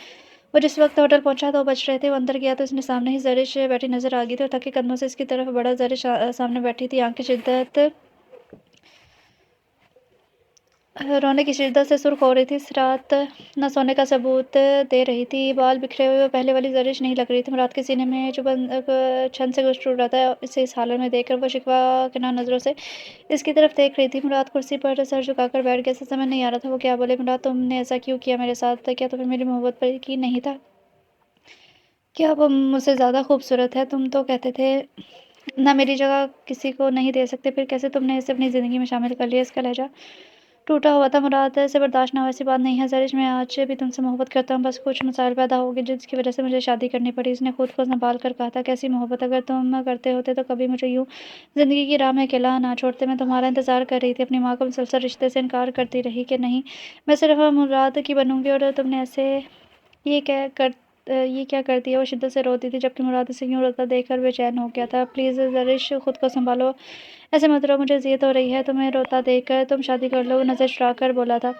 वो जिस वक्त होटल पहुंचा तो बज रहे थे। वो अंदर गया तो उसने सामने ही ज़रिश बैठी नजर आ गई थी और थके कदमों से इसकी तरफ बढ़ा। ज़रिश सामने बैठी थी। आंखें शिद्दत रोने की शिद्दत से सुर्ख हो रही थी। इस रात न सोने का सबूत दे रही थी। बाल बिखरे हुए पहले वाली ज़रिश नहीं लग रही थी। मुराद के सीने में जो छन से कुछ टूट रहा था। इसे इस हालत में देखकर वो शिकवा के ना नज़रों से इसकी तरफ देख रही थी। मुराद कुर्सी पर सर झुकाकर बैठ गया। समझ नहीं आ रहा था वो क्या बोले। मुराद, तुमने ऐसा क्यों किया मेरे साथ? क्या तुम्हें मेरी मोहब्बत पर यकीन नहीं था? क्या वो मुझसे ज़्यादा खूबसूरत है? तुम तो कहते थे ना मेरी जगह किसी को नहीं दे सकते, फिर कैसे तुमने इसे अपनी ज़िंदगी में शामिल कर लिया? इसका लहजा टूटा हुआ था। मुराद से बर्दाश्त ना हो ऐसी बात नहीं है ज़रिश, मैं आज भी तुमसे मोहब्बत करता हूँ, बस कुछ मसाइल पैदा हो गए जिसकी वजह से मुझे शादी करनी पड़ी। इसने खुद को संभाल कर कहा था। कैसी मोहब्बत? अगर तुम करते होते तो कभी मुझे यूँ ज़िंदगी की राह में अकेला ना छोड़ते। मैं तुम्हारा इंतज़ार कर रही थी। अपनी माँ को मुसलसल रिश्ते से इनकार करती रही कि नहीं मैं सिर्फ मुराद की बनूंगी और तुमने ऐसे ये क्या कर ये क्या कर दिया? वो शिद्दत से रोती थी जबकि मुराद उसे यूँ रोता देखकर बेचैन हो गया था। प्लीज़ ज़रिश, खुद को संभालो, ऐसे मत रो, मुझे अज़ियत हो रही है तुम्हें रोता देखकर। तुम शादी कर लो। वो नज़र चुरा कर बोला था।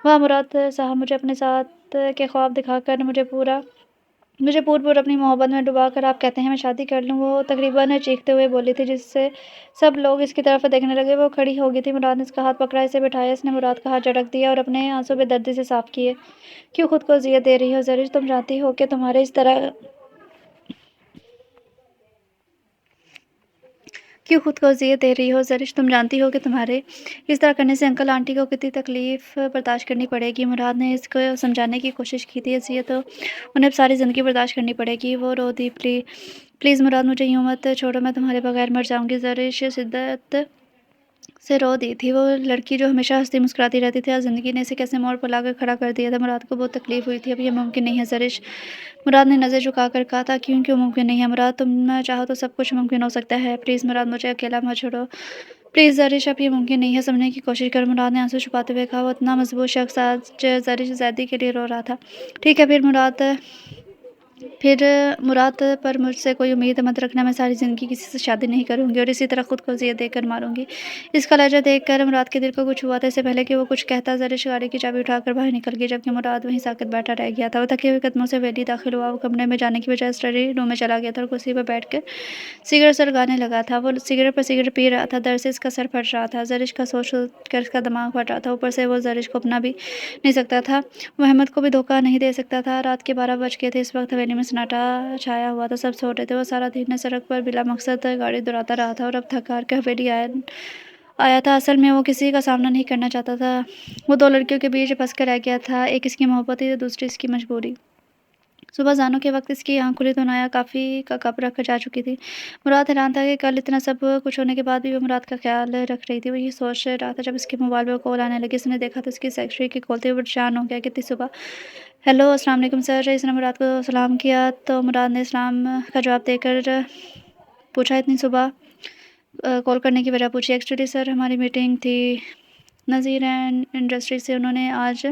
वाह मुराद साहब, मुझे अपने साथ के ख्वाब दिखाकर मुझे पूर अपनी मोहब्बत में डुबाकर आप कहते हैं मैं शादी कर लूँ? वो तकरीबन चीखते हुए बोली थी जिससे सब लोग इसकी तरफ देखने लगे। वो खड़ी हो गई थी। मुराद ने इसका हाथ पकड़ा, इसे बिठाया। इसने मुराद का हाथ झटक दिया और अपने आंसू बेदर्दी से साफ किए। क्यों खुद को अज़ियत दे रही हो ज़रिश? तुम जानती हो कि तुम्हारे इस तरह क्यों खुद को अज़ियत दे रही हो ज़रिश? तुम जानती हो कि तुम्हारे इस तरह करने से अंकल आंटी को कितनी तकलीफ़ बर्दाश्त करनी पड़ेगी। मुराद ने इसको समझाने की कोशिश की थी। अज़ियत तो उन्हें अब सारी ज़िंदगी बर्दाश्त करनी पड़ेगी। वो रो दी। प्लीज़ मुराद, मुझे यूँ मत छोड़ो, मैं तुम्हारे बगैर मर जाऊँगी। ज़रिश शिद्दत से रो दी थी। वो लड़की जो हमेशा हंसती मुस्कुराती रहती थी, आज ज़िंदगी ने इसे कैसे मोड़ पर लाकर खड़ा कर दिया था। मुराद को बहुत तकलीफ़ हुई थी। अब ये मुमकिन नहीं है ज़रिश, मुराद ने नज़र झुकाकर कहा था। क्यों मुमकिन नहीं है मुराद? तुम चाहो तो सब कुछ मुमकिन हो सकता है। प्लीज़ मुराद, मुझे अकेला मत छोड़ो। प्लीज़ ज़रिश, अब ये मुमकिन नहीं है, समझने की कोशिश करो। मुराद ने आंसू छुपाते हुए कहा। वो इतना मजबूत शख्स आज ज़रिश ज़ैदी के लिए रो रहा था। ठीक है फिर मुराद, पर मुझसे कोई उम्मीद मत रखना। मैं सारी ज़िंदगी किसी से शादी नहीं करूँगी और इसी तरह खुद को अज़ियत देकर मारूँगी। इसका लहजा देखकर मुराद के दिल को कुछ हुआ था। इससे पहले कि वो कुछ कहता, ज़रिश गाड़ी की चाबी उठाकर बाहर निकल गई जबकि मुराद वहीं साकत बैठा रह गया था। वो थके हुए कदमों से वेली दाखिल हुआ। वो कमरे में जाने की बजाय स्टडी रूम में चला गया था और कुर्सी पर बैठकर सिगरेट सलगाने लगा था। वो सिगरेट पर सिगरेट पी रहा था। दर्द से इसका सर फट रहा था। ज़रिश का सोच कर इसका दिमाग फट रहा था। ऊपर से वो ज़रिश को अपना भी नहीं सकता था, मोहम्मद को भी धोखा नहीं दे सकता था। रात के 12 बज गए थे। इस वक्त हवेली में सन्नाटा छाया हुआ था। सब सो रहे थे। वो सारा दिन सड़क पर बिला मकसद गाड़ी दौड़ाता रहा था और अब थक हार के हवेली आया था। असल में वो किसी का सामना नहीं करना चाहता था। वो दो लड़कियों के बीच फंस कर रह गया था। एक इसकी मोहब्बत थी तो दूसरी इसकी मजबूरी। सुबह ज़ानू के वक़्त इसकी आँख खुली तो नाया कॉफ़ी का कप रख कर जा चुकी थी। मुराद हैरान था कि कल इतना सब कुछ होने के बाद भी वो मुराद का ख़्याल रख रही थी। वो यही सोच रहा था जब उसके मोबाइल पे कॉल आने लगी। उसने देखा तो उसकी सेक्रेटरी की कॉल थी। वो परेशान हो गया कि इतनी सुबह हेलो अस्सलाम वालेकुम सर। इसने मुराद को सलाम किया तो मुराद ने सलाम का जवाब देकर पूछा इतनी सुबह कॉल करने की वजह पूछी। एक्चुअली सर हमारी मीटिंग थी नज़ीर एंड इंडस्ट्री से, उन्होंने आज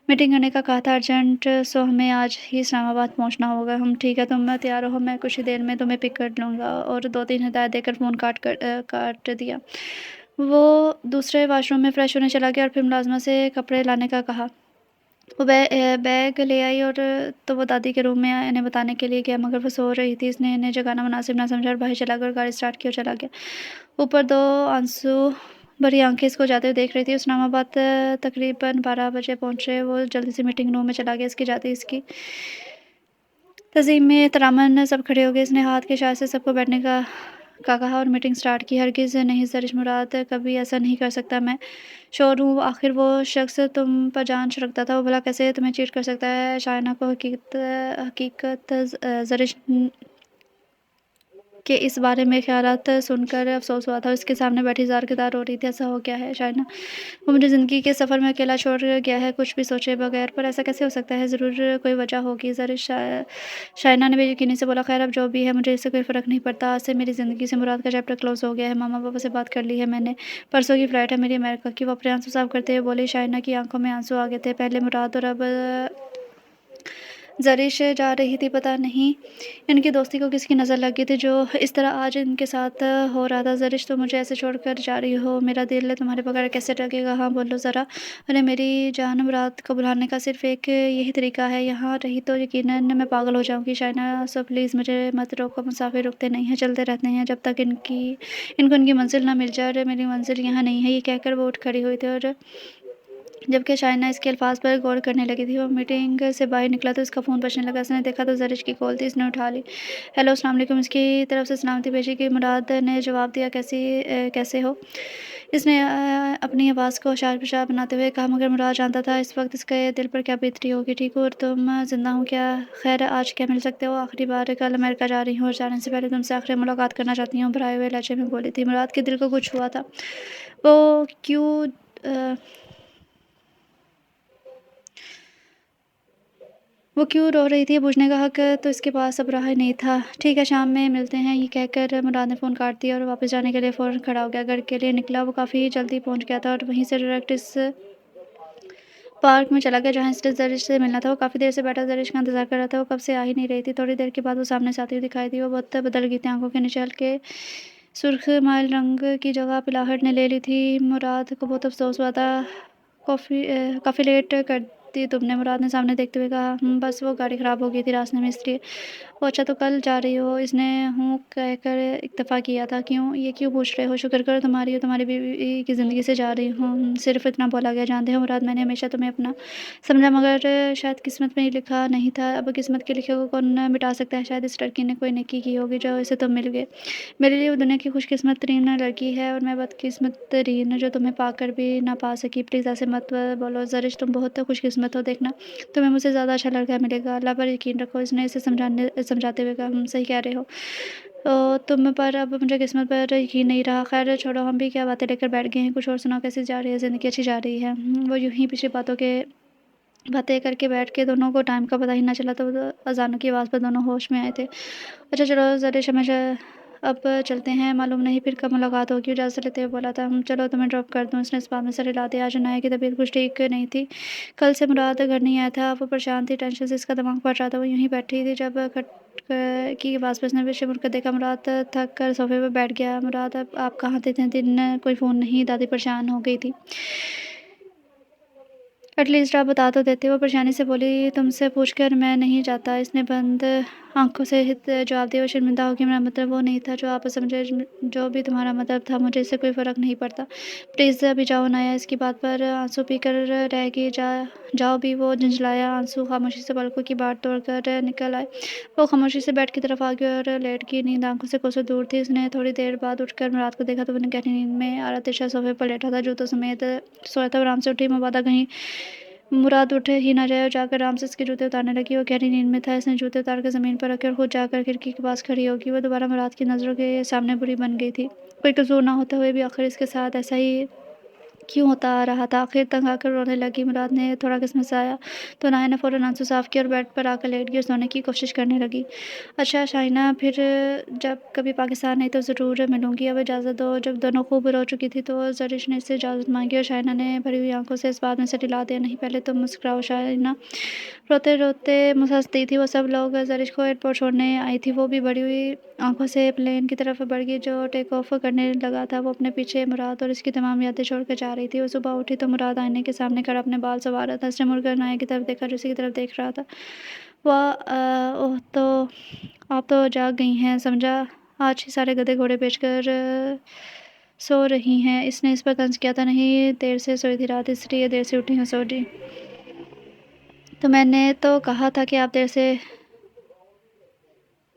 मीटिंग करने का कहा था अर्जेंट, सो हमें आज ही इस्लामाबाद पहुंचना होगा। हम ठीक है, तुम तैयार रहो, मैं कुछ ही देर में तुम्हें पिक कर लूँगा। और 2-3 हिदायत देकर फ़ोन काट दिया। वो दूसरे वाशरूम में फ़्रेश होने चला गया और फिर मुलाजमा से कपड़े लाने का कहा। वो बैग ले आई और तो वो दादी के रूम में इन्हें बताने के लिए गया, मगर वो सो रही थी। इसने इन्हें जगाना मुनासिब ना समझा और बाहर चला गया और गाड़ी स्टार्ट की और चला गया। ऊपर 2 आंसू भरी आंखें इसको जाते हुए देख रही थी। इस्लामाबाद तकरीबन 12 बजे पहुंचे। वो जल्दी से मीटिंग रूम में चला गया। इसकी जाते इसकी तज़ीम में तरामन सब खड़े हो गए। इसने हाथ के इशारे से सबको बैठने का कहा और मीटिंग स्टार्ट की। हरगिज़ नहीं ज़रिश, मुराद कभी ऐसा नहीं कर सकता। मैं श्योर हूँ आखिर वो शख्स तुम पर जान छिड़कता था, वो भला कैसे तुम्हें चीट कर सकता है। शायना को हकीकत ज़रिश के इस बारे में ख़यालात सुनकर अफ़सोस हुआ था। उसके सामने बैठी ज़ार-किदार रो रही थी। ऐसा हो गया है शायना, वो मुझे ज़िंदगी के सफ़र में अकेला छोड़ गया है, कुछ भी सोचे बगैर। पर ऐसा कैसे हो सकता है? ज़रूर कोई वजह होगी। ज़रिश शायना ने बेयकीनी से बोला, खैर अब जो भी है मुझे इससे कोई फ़र्क नहीं पड़ता। आज से मेरी ज़िंदगी से मुराद का चैप्टर क्लोज़ हो गया है। मामा-पापा से बात कर ली है मैंने, परसों की फ़्लाइट है मेरी अमेरिका की। वो अपने आंसू साफ़ करते हुए बोली। शायना की आंखों में आंसू आ गए थे। पहले मुराद और अब ज़रिश जा रही थी। पता नहीं इनकी दोस्ती को किसकी नज़र लग गई थी जो इस तरह आज इनके साथ हो रहा था। ज़रिश तुम मुझे ऐसे छोड़कर जा रही हो, मेरा दिल तुम्हारे बगैर कैसे लगेगा? हाँ बोलो ज़रा। अरे मेरी जान, मुराद को बुलाने का सिर्फ़ एक यही तरीका है, यहाँ रही तो यकीनन मैं पागल हो जाऊँगी। शायना सो प्लीज़ मुझे मत रोको। मुसाफ़िर रुकते नहीं हैं, चलते रहते हैं जब तक इनको इनकी मंज़िल ना मिल जाए। और मेरी मंज़िल यहाँ नहीं है। ये कहकर वो उठ खड़ी हुई थी और जबकि शायना इसके अल्फाज पर गौर करने लगी थी। वो मीटिंग से बाहर निकला तो उसका फ़ोन बजने लगा। उसने देखा तो ज़रिश की कॉल थी। उसने उठा ली। हेलो अस्सलाम वालेकुम। इसकी तरफ से सलामती भेजी कि मुराद ने जवाब दिया, कैसे हो? इसने अपनी आवाज़ को होशार-पशार बनाते हुए कहा, मगर मुराद जानता था इस वक्त इसके दिल पर क्या बीत रही होगी। ठीक हो और तुम ज़िंदा हो क्या? खैर आज क्या मिल सकते हो? आखिरी बार कल अमेरिका जा रही हूँ और जाने से पहले तुमसे आखिरी मुलाकात करना चाहती हूँ, भराए हुए लहजे में बोली थी। मुराद के दिल को कुछ हुआ था। वो क्यों अ वो क्यों रो रही थी, पूछने का हक तो इसके पास अब रहा ही नहीं था। ठीक है, शाम में मिलते हैं, ये कहकर मुराद ने फ़ोन काट दिया और वापस जाने के लिए फ़ौरन खड़ा हो गया। घर के लिए निकला। वो काफ़ी जल्दी पहुंच गया था और वहीं से डायरेक्ट इस पार्क में चला गया जहाँ इसने ज़रिश से मिलना था। वो काफ़ी देर से बैठा ज़रिश का इंतज़ार कर रहा था। वो कब से आ ही नहीं रही थी। थोड़ी देर के बाद वो सामने से आती हुई दिखाई दी। वो बहुत बदल गई थी। आंखों के नीचे हल्के सुर्ख माइल रंग की जगह पिलाहट ने ले ली थी। मुराद को बहुत अफसोस हुआ था। काफ़ी लेट कर दी तुमने, मुराद ने सामने देखते हुए कहा। बस वो गाड़ी ख़राब हो गई थी रास्ते में, इसलिए। वो अच्छा तो कल जा रही हो? इसने हूँ कहकर इत्तेफ़ा किया था। क्यों? ये क्यों पूछ रहे हो? शुक्र करो तुम्हारी और तुम्हारी बीवी की ज़िंदगी से जा रही हूँ, सिर्फ़ इतना बोला गया। जानते हो मुराद, मैंने हमेशा तुम्हें अपना समझा, मगर शायद किस्मत में ये लिखा नहीं था। अब किस्मत के लिखे को कौन मिटा सकता है? शायद इस लड़की ने कोई नेकी की होगी जो इसे तुम मिल गए। मेरे लिए वो दुनिया की खुशकिस्मत तरीन लड़की है और मैं बदकिस्मत तरीन जो तुम्हें पाकर भी ना पा सकी। प्लीज़ ऐसे मत बोलो ज़रिश, तुम बहुत खुशकिस्मत हो। देखना तुम्हें मुझसे ज़्यादा अच्छा लड़का मिलेगा। अल्लाह पर यकीन रखो। इसने इसे समझाते हुए कहा। सही कह रहे हो। तुम पर अब मुझे किस्मत पर यकीन नहीं रहा। खैर छोड़ो, हम भी क्या बातें लेकर बैठ गए हैं। कुछ और सुनाओ, कैसी जा रही है ज़िंदगी? अच्छी जा रही है। वो यूं ही पिछली बातें करके बैठ के दोनों को टाइम का पता ही ना चला। तो अज़ानों की आवाज़ पर दोनों होश में आए थे। अच्छा चलो ज़रिश, हमेशा अब चलते हैं, मालूम नहीं फिर कब मुलाकात होगी। इजाज़त लेते हुए बोला था। चलो तुम्हें ड्रॉप कर दूँ। उसने इस बात में सर हिला दिया। आज अनाया की तबीयत कुछ ठीक नहीं थी। कल से मुराद घर नहीं आया था। वो परेशान थी, टेंशन से इसका दिमाग फट रहा था। वो यूं ही बैठी थी जब की आवाज़ पर उसने पीछे मुड़कर देखा। मुराद थक कर सोफे पर बैठ गया। मुराद अब आप कहाँ थे इतने दिन? कोई फ़ोन नहीं। दादी परेशान हो गई थी। एटलीस्ट आप बता तो देते। वो परेशानी से बोली। तुमसे पूछकर मैं नहीं जाता। इसने बंद आंखों से जवाब दिया। वो शर्मिंदा हो गई। मेरा मतलब वो नहीं था जो आप समझे। जो भी तुम्हारा मतलब था, मुझे इससे कोई फ़र्क नहीं पड़ता। प्लीज़ अभी जाओ ना। इसकी बात पर आंसू पीकर रह गई। जाओ भी। वो झंझलाया। आंसू खामोशी से पलकों की बाट तोड़कर निकल आए। वो खामोशी से बेड की तरफ आ गई और लेट गई। नींद आंखों से कोसों दूर थी। उसने थोड़ी देर बाद उठकर मुराद को देखा तो वो गहरी नींद में आरा तिरछा सोफे पर लेटा था, जूतों समेत सोया था। आराम से उठी। मुबादा कहीं मुराद उठ ही ना जाए और जाकर रामसेस के जूते उतारने लगी। वो गहरी नींद में था, इसने जूते उतार कर ज़मीन पर रखे और खुद जाकर खिड़की के पास खड़ी होगी। वो दोबारा मुराद की नज़रों के सामने बुरी बन गई थी। कोई कसूर ना होते हुए भी आखिर इसके साथ ऐसा ही क्यों होता आ रहा था। आखिर तंग आकर रोने लगी। मुराद ने थोड़ा घसमसाया तो नाया ने फ़ौरन आंसू साफ़ किए और बेड पर आकर लेट गई और सोने की कोशिश करने लगी। अच्छा शाइना, फिर जब कभी पाकिस्तान आई तो ज़रूर मिलूंगी, अब इजाज़त दो। जब दोनों खूब रो चुकी थी तो ज़रिश ने इससे इजाज़त मांगी और शाइना ने भरी हुई आंखों से इस बात में से दिला दिया, नहीं पहले तुम मुस्कुराओ। शाइना रोते रोते हंसती थी। वो सब लोग ज़रिश को एयरपोर्ट छोड़ने आई थी। वो भी बड़ी हुई आंखों से प्लेन की तरफ बढ़ गई जो टेक ऑफ करने लगा था। वो अपने पीछे मुराद और इसकी तमाम यादें छोड़कर जा रही थी। वो सुबह उठी तो मुराद आईने के सामने खड़ा अपने बाल संवार रहा था। उसने मुड़कर नाया की तरफ देखा जो उसी की तरफ देख रहा था। वह ओह, तो आप तो जाग गई हैं, समझा आज ही सारे गधे घोड़े बेचकर सो रही हैं। इसने इस पर तंज किया था, नहीं देर से सोई थी रात, इसलिए देर से उठी हैं। सो जी, तो मैंने तो कहा था कि आप देर से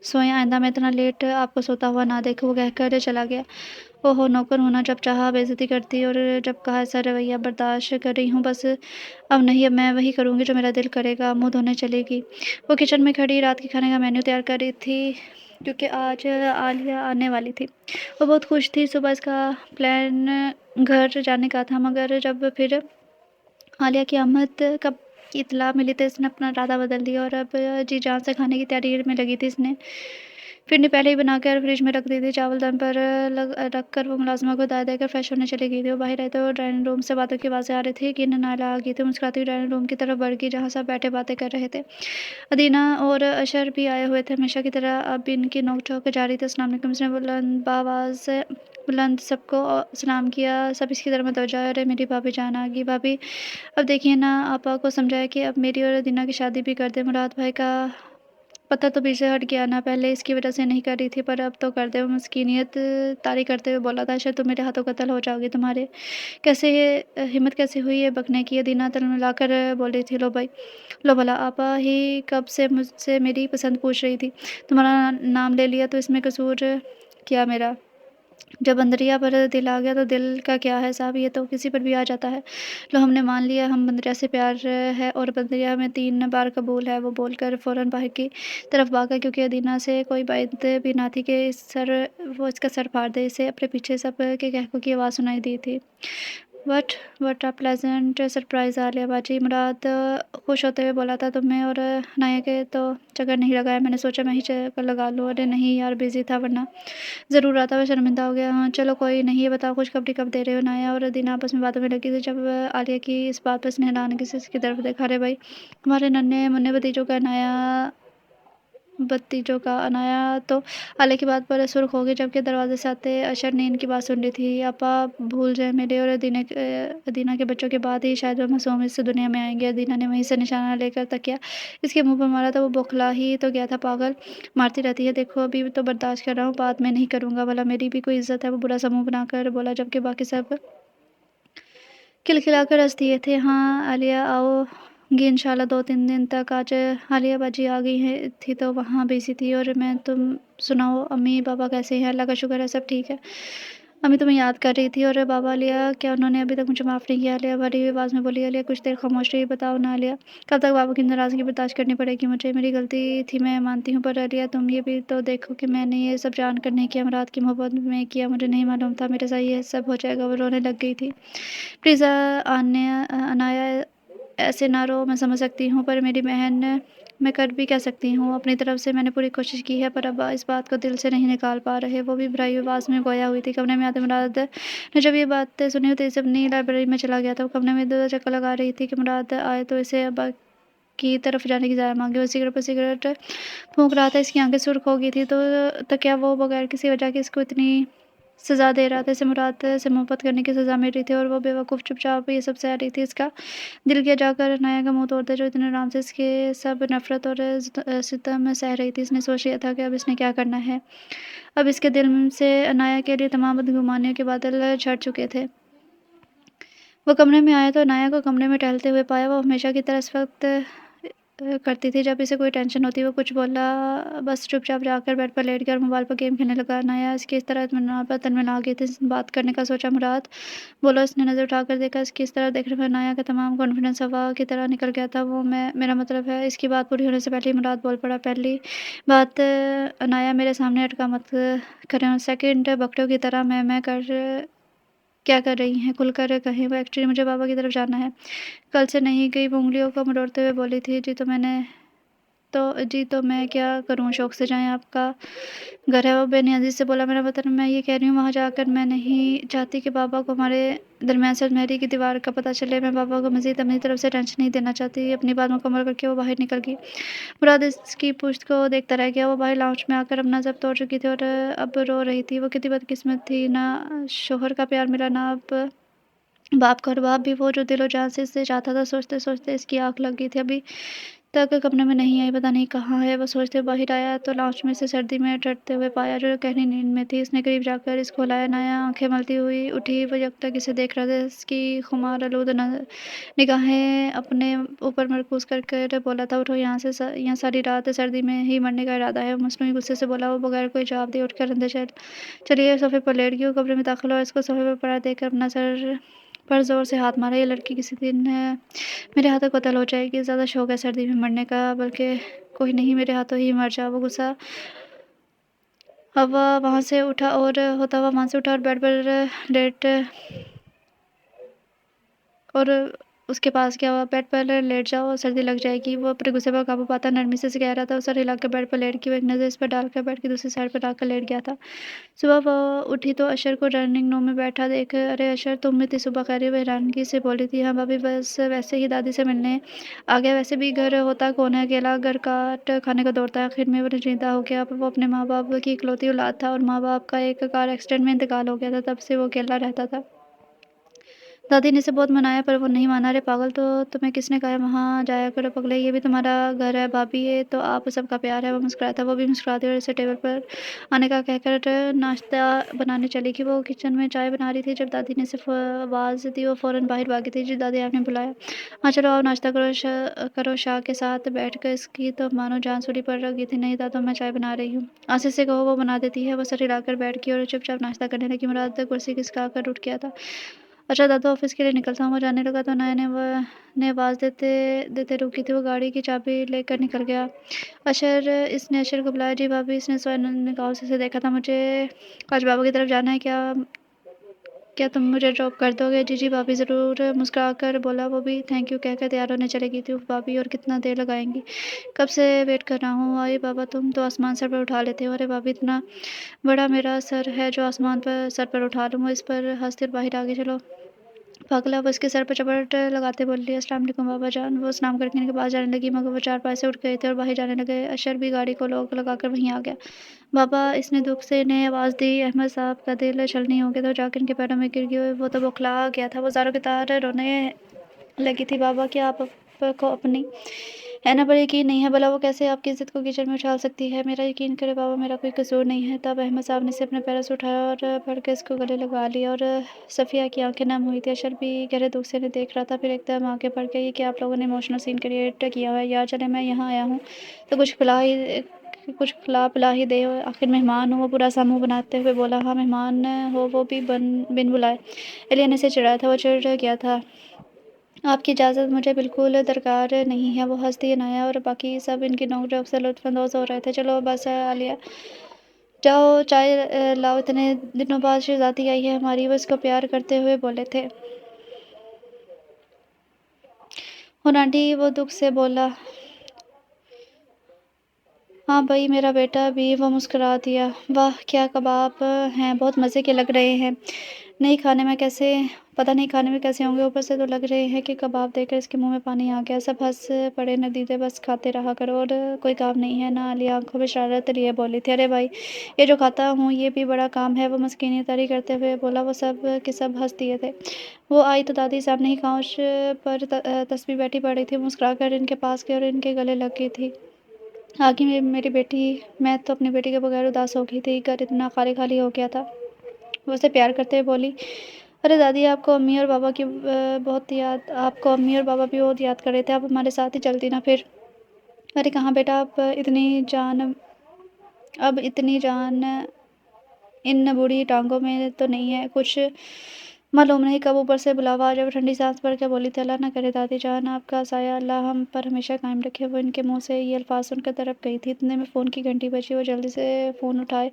सोएं, आइंदा मैं इतना लेट आपको सोता हुआ ना देखूं। वो कहकर चला गया। ओहो, नौकर होना जब चाहा बेइज्जती करती और जब कहा ऐसा रवैया बर्दाश्त कर रही हूँ, बस अब नहीं, अब मैं वही करूँगी जो मेरा दिल करेगा। मुँह धोने चलेगी। वो किचन में खड़ी रात के खाने का मेन्यू तैयार कर रही थी क्योंकि आज आलिया आने वाली थी। वो बहुत खुश थी। सुबह इसका प्लान घर जाने का था, मगर जब फिर आलिया की आमद का इत्तला मिली तो इसने अपना इरादा बदल दिया और अब जी जान से खाने की तैयारी में लगी थी। इसने फिरनी पहले ही बनाकर फ्रिज में रख दी थी। चावल दम पर रख कर वो मुलाजिमा को दाय देकर फ्रेश होने चली गई थी। वो बाहर आए तो ड्राइंग रूम से बातों की आवाज़ें आ रही थी कि नाला आ गई थी। मुस्कुराती हुई ड्राइंग रूम की तरफ बढ़ गई जहाँ सब बैठे बातें कर रहे थे। अदीना और अशर भी आए हुए थे। हमेशा की तरह अब भी इनकी नोक-झोंक जारी थी। अस्सलाम वालेकुम, उसने बुलंद सबको सलाम किया। सब इसकी तरफ मतवज्जो आए। अरे मेरी भाभी जान आ गई। भाभी अब देखिए ना, आपा को समझाया कि अब मेरी और अदीना की शादी भी कर दे। मुराद भाई का पता तो पीछे हट गया ना, पहले इसकी वजह से नहीं कर रही थी पर अब तो कर दे। वो मस्कीनियत तारी करते हुए बोला था, शायद तुम मेरे हाथों कत्ल हो जाओगे। तुम्हारे कैसे हिम्मत कैसे हुई है बकने की। अदीना तलमिलाकर बोल रही थी, लो भाई, लो भला, आपा ही कब से मुझसे मेरी पसंद पूछ रही थी। तुम्हारा नाम ले लिया तो इसमें कसूर क्या मेरा। जब बंदरिया पर दिल आ गया तो दिल का क्या है साहब, ये तो किसी पर भी आ जाता है। लो, हमने मान लिया हम बंदरिया से प्यार है और बंदरिया में 3 बार कबूल है। वो बोलकर फ़ौरन बाहर की तरफ भागा क्योंकि अदीना से कोई बात भी ना थी कि वो इसका सर फाड़ दे। इसे अपने पीछे सब के कहकों की आवाज़ सुनाई दी थी। What what a pleasant surprise Alia बाजी। मुराद खुश होते हुए बोला था, तुम्हें और नाया के तो चक्कर नहीं लगाया, मैंने सोचा मैं ही चक्कर लगा लूँ। अरे नहीं यार, बिजी था वरना ज़रूर आता। मैं शर्मिंदा हो गया। हाँ चलो कोई नहीं, ये बताओ खुशखबरी कब दे रहे हो। नाया और दीना आपस में बातों में लगी थी जब आलिया की इस बात पर इसने हैरान किसी की तरफ देखा। अरे भाई, हमारे नन्हे मुन्ने भतीजों का अनाया तो आलिया की बात पर सुर्ख हो गई जबकि दरवाजे से आते अशर ने इनकी बात सुन ली थी। आपा भूल जाए, मेरे और अदीना के बच्चों के बाद ही शायद वो मासूम इस दुनिया में आएंगे। अदीना ने वहीं से निशाना लेकर तकिया इसके मुंह पर मारा तो वो बौखला ही तो गया था। पागल मारती रहती है, देखो अभी तो बर्दाश्त कर रहा हूँ, बाद में नहीं करूँगा, भला मेरी भी कोई इज्जत है। वो बुरा सा मुँह बनाकर बोला जबकि बाकी सब खिलखिलाकर हँस दिए थे। हाँ आलिया आओगी इंशाल्लाह 2-3 दिन तक। आज आलिया बाजी आ गई है थी तो वहाँ बिजी थी। और मैं, तुम सुनाओ, अम्मी पापा कैसे हैं। अल्लाह का शुक्र है सब ठीक है। अम्मी तुम्हें याद कर रही थी। और बाबा आलिया, क्या उन्होंने अभी तक मुझे माफ़ नहीं किया। आलिया भरी हुई आवाज़ में बोली। आलिया कुछ देर खामोश रही। बताओ ना आलिया, कब तक बाबा की नाराज़गी बर्दाश्त करनी पड़ेगी मुझे। मेरी गलती थी मैं मानती हूँ, पर आलिया तुम ये भी तो देखो कि मैंने ये सब जानकर नहीं किया, मुराद की मोहब्बत में किया, मुझे नहीं मालूम था मेरे साथ ये सब हो जाएगा। वो रोने लग गई थी। प्लीज़ अनाया ऐसे ना रो, मैं समझ सकती हूँ पर मेरी बहन, मैं कर भी क्या सकती हूँ। अपनी तरफ से मैंने पूरी कोशिश की है पर अब इस बात को दिल से नहीं निकाल पा रहे। वो भी भराई हुई आवाज़ में गोया हुई थी। कमरे में आते मुराद ने जब ये बातें सुनी तो इसे अपनी लाइब्रेरी में चला गया था। वो कमरे में इधर चक्कर लगा रही थी कि मुराद आए तो इसे अब की तरफ जाने की ज़्यादा मांगे। वो सिगरेट पर सिगरेट फूंक रहा था। इसकी आंखें सुर्ख हो गई थी तो क्या वो बगैर किसी वजह के इसको इतनी सज़ा दे रहा था। इसे मुराद से मोहब्बत करने की सज़ा मिल रही थी और वो बेवकूफ़ चुपचाप ये सब सह रही थी। इसका दिल किया जाकर नाया का मुंह तोड़ता जो इतने आराम से इसके सब नफरत और सितम सह रही थी। इसने सोच लिया था कि अब इसने क्या करना है। अब इसके दिल से नाया के लिए तमाम बदगुमानियों के बादल छट चुके थे। वो कमरे में आया तो नाया को कमरे में टहलते हुए पाया। वो हमेशा की तरह इस वक्त करती थी। जब इसे कोई टेंशन होती वो कुछ बोला बस चुपचाप जाकर बेड पर लेट गया और मोबाइल पर गेम खेलने लगा। अनाया इसकी इस तरह इत्मीनान पर तनमना गई थी। बात करने का सोचा मुराद बोला। उसने नज़र उठाकर देखा इसकी इस तरह देखने पर अनाया का तमाम कॉन्फिडेंस हवा की तरह निकल गया था। वो मेरा मतलब है। इसकी बात पूरी होने से पहले ही मुराद बोल पड़ा। पहली बात अनाया मेरे सामने अटका मत करें। सेकंड बकरियों की तरह मैं कर क्या कर रही हैं खुलकर कहें। वो एक्चुअली मुझे बाबा की तरफ जाना है। कल से नहीं गई। वो उंगलियों को मरोड़ते हुए बोली थी। जी तो मैं क्या करूं। शौक से जाएं आपका घर है। वो बेनियाजी से बोला। मेरा मतलब मैं ये कह रही हूँ वहाँ जाकर मैं नहीं चाहती कि बाबा को हमारे दरमियान से मेरी की दीवार का पता चले। मैं बाबा को मजीद अपनी तरफ से टेंशन नहीं देना चाहती। अपनी बात मुकम्मल करके वो बाहर निकल गई। मुराद इसकी पुश्त को देखता रह गया। वो बाहर लाउंज में आकर अपना जब तोड़ चुकी थी और अब रो रही थी। वो कितनी बदकिस्मत थी। ना शोहर का प्यार मिला ना अब बाप का। और बाप भी वो जो दिलो जान से इससे चाहता था। सोचते सोचते इसकी आँख लग गई थी। अभी तक कमरे में नहीं आई। पता नहीं कहाँ है। वो सोचते हुए बाहर आया तो लाउंज में से सर्दी में डरते हुए पाया जो गहरी नींद में थी। इसने करीब जाकर इसको हिलाया। नाया आंखें मलती हुई उठी। वो जब तक इसे देख रहा था इसकी खुमार आलूद निगाहें अपने ऊपर मरकूज कर बोला था उठो यहाँ सारी रात सर्दी में ही मरने का इरादा है। वो मसनूई गुस्से से बोला। वो बगैर कोई जवाब दिए उठकर अंदर चलिए सोफे पर लेट गई। कमरे में दाखिल हुआ। इसको सोफे पर पड़ा देकर अपना सर पर जोर से हाथ मारा। ये लड़की किसी दिन मेरे हाथों कत्ल हो जाएगी। ज़्यादा शौक है सर्दी में मरने का। बल्कि कोई नहीं मेरे हाथों ही मर जा। वो गुस्सा हवा वहाँ से उठा और होता हुआ वहाँ से उठा और बेड पर लेट और उसके पास क्या हुआ। बेड पर लेट जाओ सर्दी लग जाएगी। वो अपने गुस्से पर काबू पाता नरमी से कह रहा था। सर हिलाकर बेड पर लेट गई। वो एक नज़र इस पर डालकर बेड की दूसरी साइड पर आकर लेट गया था। सुबह वो उठी तो अशर को ड्राइंग रूम में बैठा देख अरे अशर तुम भी थी सुबह। खैर वो हैरानगी से बोली थी। हाँ भाभी बस वैसे ही दादी से मिलने आ गया। वैसे भी घर होता कौन है अकेला घर काट खाने को दौड़ता है। आखिर में वो रंजीदा हो गया। वो अपने माँ बाप की इकलौती औलाद था और माँ बाप का एक कार एक्सीडेंट में इंतकाल हो गया था। तब से वो अकेला रहता था। दादी ने इसे बहुत मनाया पर वो नहीं माना। अरे पागल तो तुम्हें किसने कहा वहाँ जाया करो पगले। ये भी तुम्हारा घर है भाभी। ये तो आप सबका प्यार है। वो मुस्कुराया था। वो भी मुस्कुराती और इसे टेबल पर आने का कहकर नाश्ता बनाने चली गई। वो किचन में चाय बना रही थी जब दादी ने सिर्फ आवाज़ दी। वो फ़ौरन बाहर भागी थी। जी दादी आपने बुलाया। हाँ चलो आओ नाश्ता करो शाह के साथ बैठ कर। इसकी तो मानो जान सूली पर रख गई थी। नहीं दादा मैं चाय बना रही हूँ। आसिफ से कहो वो बना देती है। वो सर हिलाकर बैठ गई और चुपचाप नाश्ता करने लगी। मुराद कुर्सी खिसका कर उठ गया था। अच्छा दादा ऑफिस के लिए निकलता हूँ। वो जाने लगा तो नाया ने आवाज़ देते देते रुकी थी। वो गाड़ी की चाबी लेकर निकल गया। इसने अशर को बुलाया। जी भाभी। इसने स्वर्ण निगाहों से देखा था। मुझे आज बाबा की तरफ जाना है। क्या क्या तुम मुझे ड्रॉप कर दोगे। जी भाभी ज़रूर। मुस्कुराकर बोला वो भी। थैंक यू कहकर तैयार होने चली गई थी। उफ भाभी और कितना देर लगाएंगी। कब से वेट कर रहा हूँ। अरे बाबा तुम तो आसमान सर पर उठा लेते हो। अरे भाभी इतना बड़ा मेरा सर है जो आसमान पर सर पर उठा लूँ। वो इस पर हंसते बाहर आ गई। चलो पागला। वो इसके सर पर चपट लगाते बोल रही अस्सलाम वालेकुम बाबा जान। वो स्नान करके इनके पास जाने लगी मगर वो चारपाई से उठ गए थे और बाहर जाने लगे। अशर भी गाड़ी को लॉक लगाकर वहीं आ गया। बाबा इसने दुख से इन्हें आवाज़ दी। अहमद साहब का दिल छलनी हो गया तो जाकर इनके पैरों में गिर गई। वो तो बौखला गया था। वो ज़ारों की तार रोने लगी थी। बाबा क्या आपको अपनी है ना पर यकीन नहीं है। भला वो कैसे आपकी इज्जत को कीचड़ में उछाल सकती है। मेरा यकीन करे बाबा मेरा कोई कसूर नहीं है। तब अहमद साहब ने इसे अपने पैरों से उठाया और बढ़ के इसको गले लगा लिया और सफ़िया की आंखें नम हुई थी। अशर भी गहरे दुख से इन्हें देख रहा था। फिर एकदम आंखें भर गई। ये कि आप लोगों ने इमोशनल सीन क्रिएट किया हुआ है। यार चले मैं यहाँ आया हूँ तो कुछ खिला पिला ही दे। आखिर मेहमान हो। वो पूरा सा मुँह बनाते हुए बोला। हाँ मेहमान हो वो भी बिन बुलाए। एलिया ने इसे चिढ़ाया था। वो चिढ़ गया था। आपकी इजाज़त मुझे बिल्कुल दरकार नहीं है। वो हंस दिए नाया और बाकी सब इनकी नोक-झोंक से लुत्फ़अंदोज़ हो रहे थे। चलो बस आलिया जाओ चाय लाओ। इतने दिनों बाद शहज़ादी आई है हमारी। वो इसको प्यार करते हुए बोले थे। आंटी वो दुख से बोला। हाँ भाई मेरा बेटा भी। वो मुस्कुरा दिया। वाह क्या कबाब हैं। बहुत मज़े के लग रहे हैं। नहीं खाने में कैसे पता नहीं खाने में कैसे होंगे। ऊपर से तो लग रहे हैं कि कबाब देखकर इसके मुंह में पानी आ गया। सब हंस पड़े। नदीदे बस खाते रहा करो और कोई काम नहीं है ना। अली आंखों में शरारत लिए बोली थी। अरे भाई ये जो खाता हूँ ये भी बड़ा काम है। वो मस्कीनी तारी करते हुए बोला। वो सब के सब हंस दिए थे। वो आई तो दादी साहब नहीं काउच पर तस्बीह बैठी पड़ी थी। मुस्कुरा कर इनके पास गई और इनके गले लग गई थी। आगे मेरी बेटी मैं तो अपनी बेटी के बगैर उदास हो गई थी। घर इतना खाली खाली हो गया था। वो उसे प्यार करते हुए बोली। अरे दादी आपको अम्मी और बाबा की बहुत याद आपको अम्मी और बाबा भी बहुत याद कर रहे थे। आप हमारे साथ ही चलती ना फिर। ارے کہاں بیٹا، اب اتنی جان ان بوڑھی ٹانگوں میں تو نہیں ہے، کچھ معلوم نہیں کب اوپر سے بلاوا آ جائے۔ وہ ٹھنڈی سانس بھر کے بولی تھی، اللہ نہ کرے دادی جان، آپ کا سایہ اللہ ہم پر ہمیشہ قائم رکھے۔ وہ ان کے منہ سے یہ الفاظ سن کر تڑپ گئی تھی۔ اتنے میں فون کی گھنٹی بجی، وہ جلدی سے فون اٹھائے